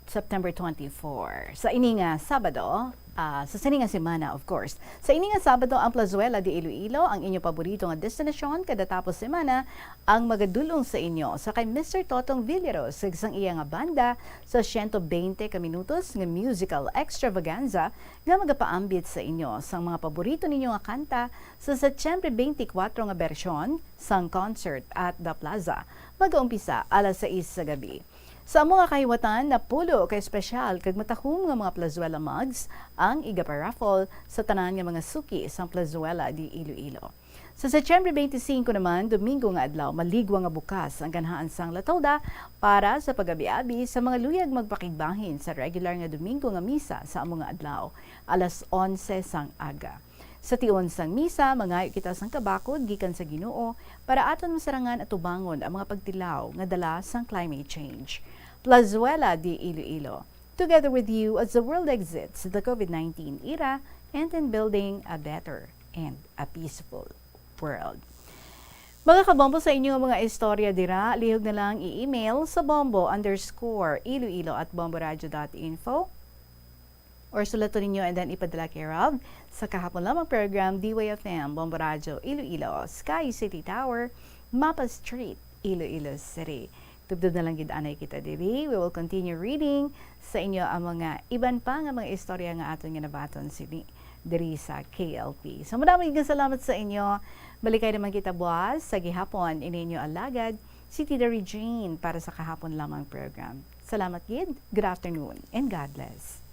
September 24. Sa ininga Sabado, sa sininga semana of course. Sa ininga Sabado ang Plazuela de Iloilo, ang inyo paborito nga destinasyon kada tapos semana ang magadulong sa inyo sa kay Mr. Totong Villaros sa isang iya nga banda sa 120 ka minutos nga musical extravaganza nga magapaambit sa inyo sang mga paborito ninyo nga kanta sa Setyembre 24 nga bersyon sang concert at The Plaza. Mag-uumpisa alas 6 sa gabi. Sa mga kahiwatan na pulo kay espesyal kag matahom nga mga Plazuela mugs ang igaparaffle sa tanan nga mga suki sa Plazuela di Iloilo. Sa Setyembre 25 naman, Domingo nga adlaw, maligwa nga bukas ang ganahan sang Latawda para sa pagabi-abi sa mga luyag magpakigbahin sa regular nga Domingo nga misa sa among nga adlaw, alas 11 sang aga. Sa tion sang misa, mangayo kita sang kabakod gikan sa Ginoo para aton masarangan at tubangon ang mga pagtilaw nga dala sang climate change. Plazuela de Iloilo, together with you as the world exits the COVID-19 era and in building a better and a peaceful world. Mga kabombo, sa inyo mga istorya dira, lihog na lang i-email sa bombo_iloilo@bomboradio.info or sulaton ninyo and then ipadala kay Rob sa kahapon lamang program DWFM Bombo Radio Iloilo, Sky City Tower, Mapa Street, Iloilo City. Tubdob na lang gid anay kita diri. We will continue reading sa inyo ang mga iban pa nga mga istorya nga aton nga nabaton diri sa KLP. So madaming salamat sa inyo. Balikay naman kita buwas sa gihapon ininyo alagad si Tita Regine para sa kahapon lamang program. Salamat gid. Good afternoon and God bless.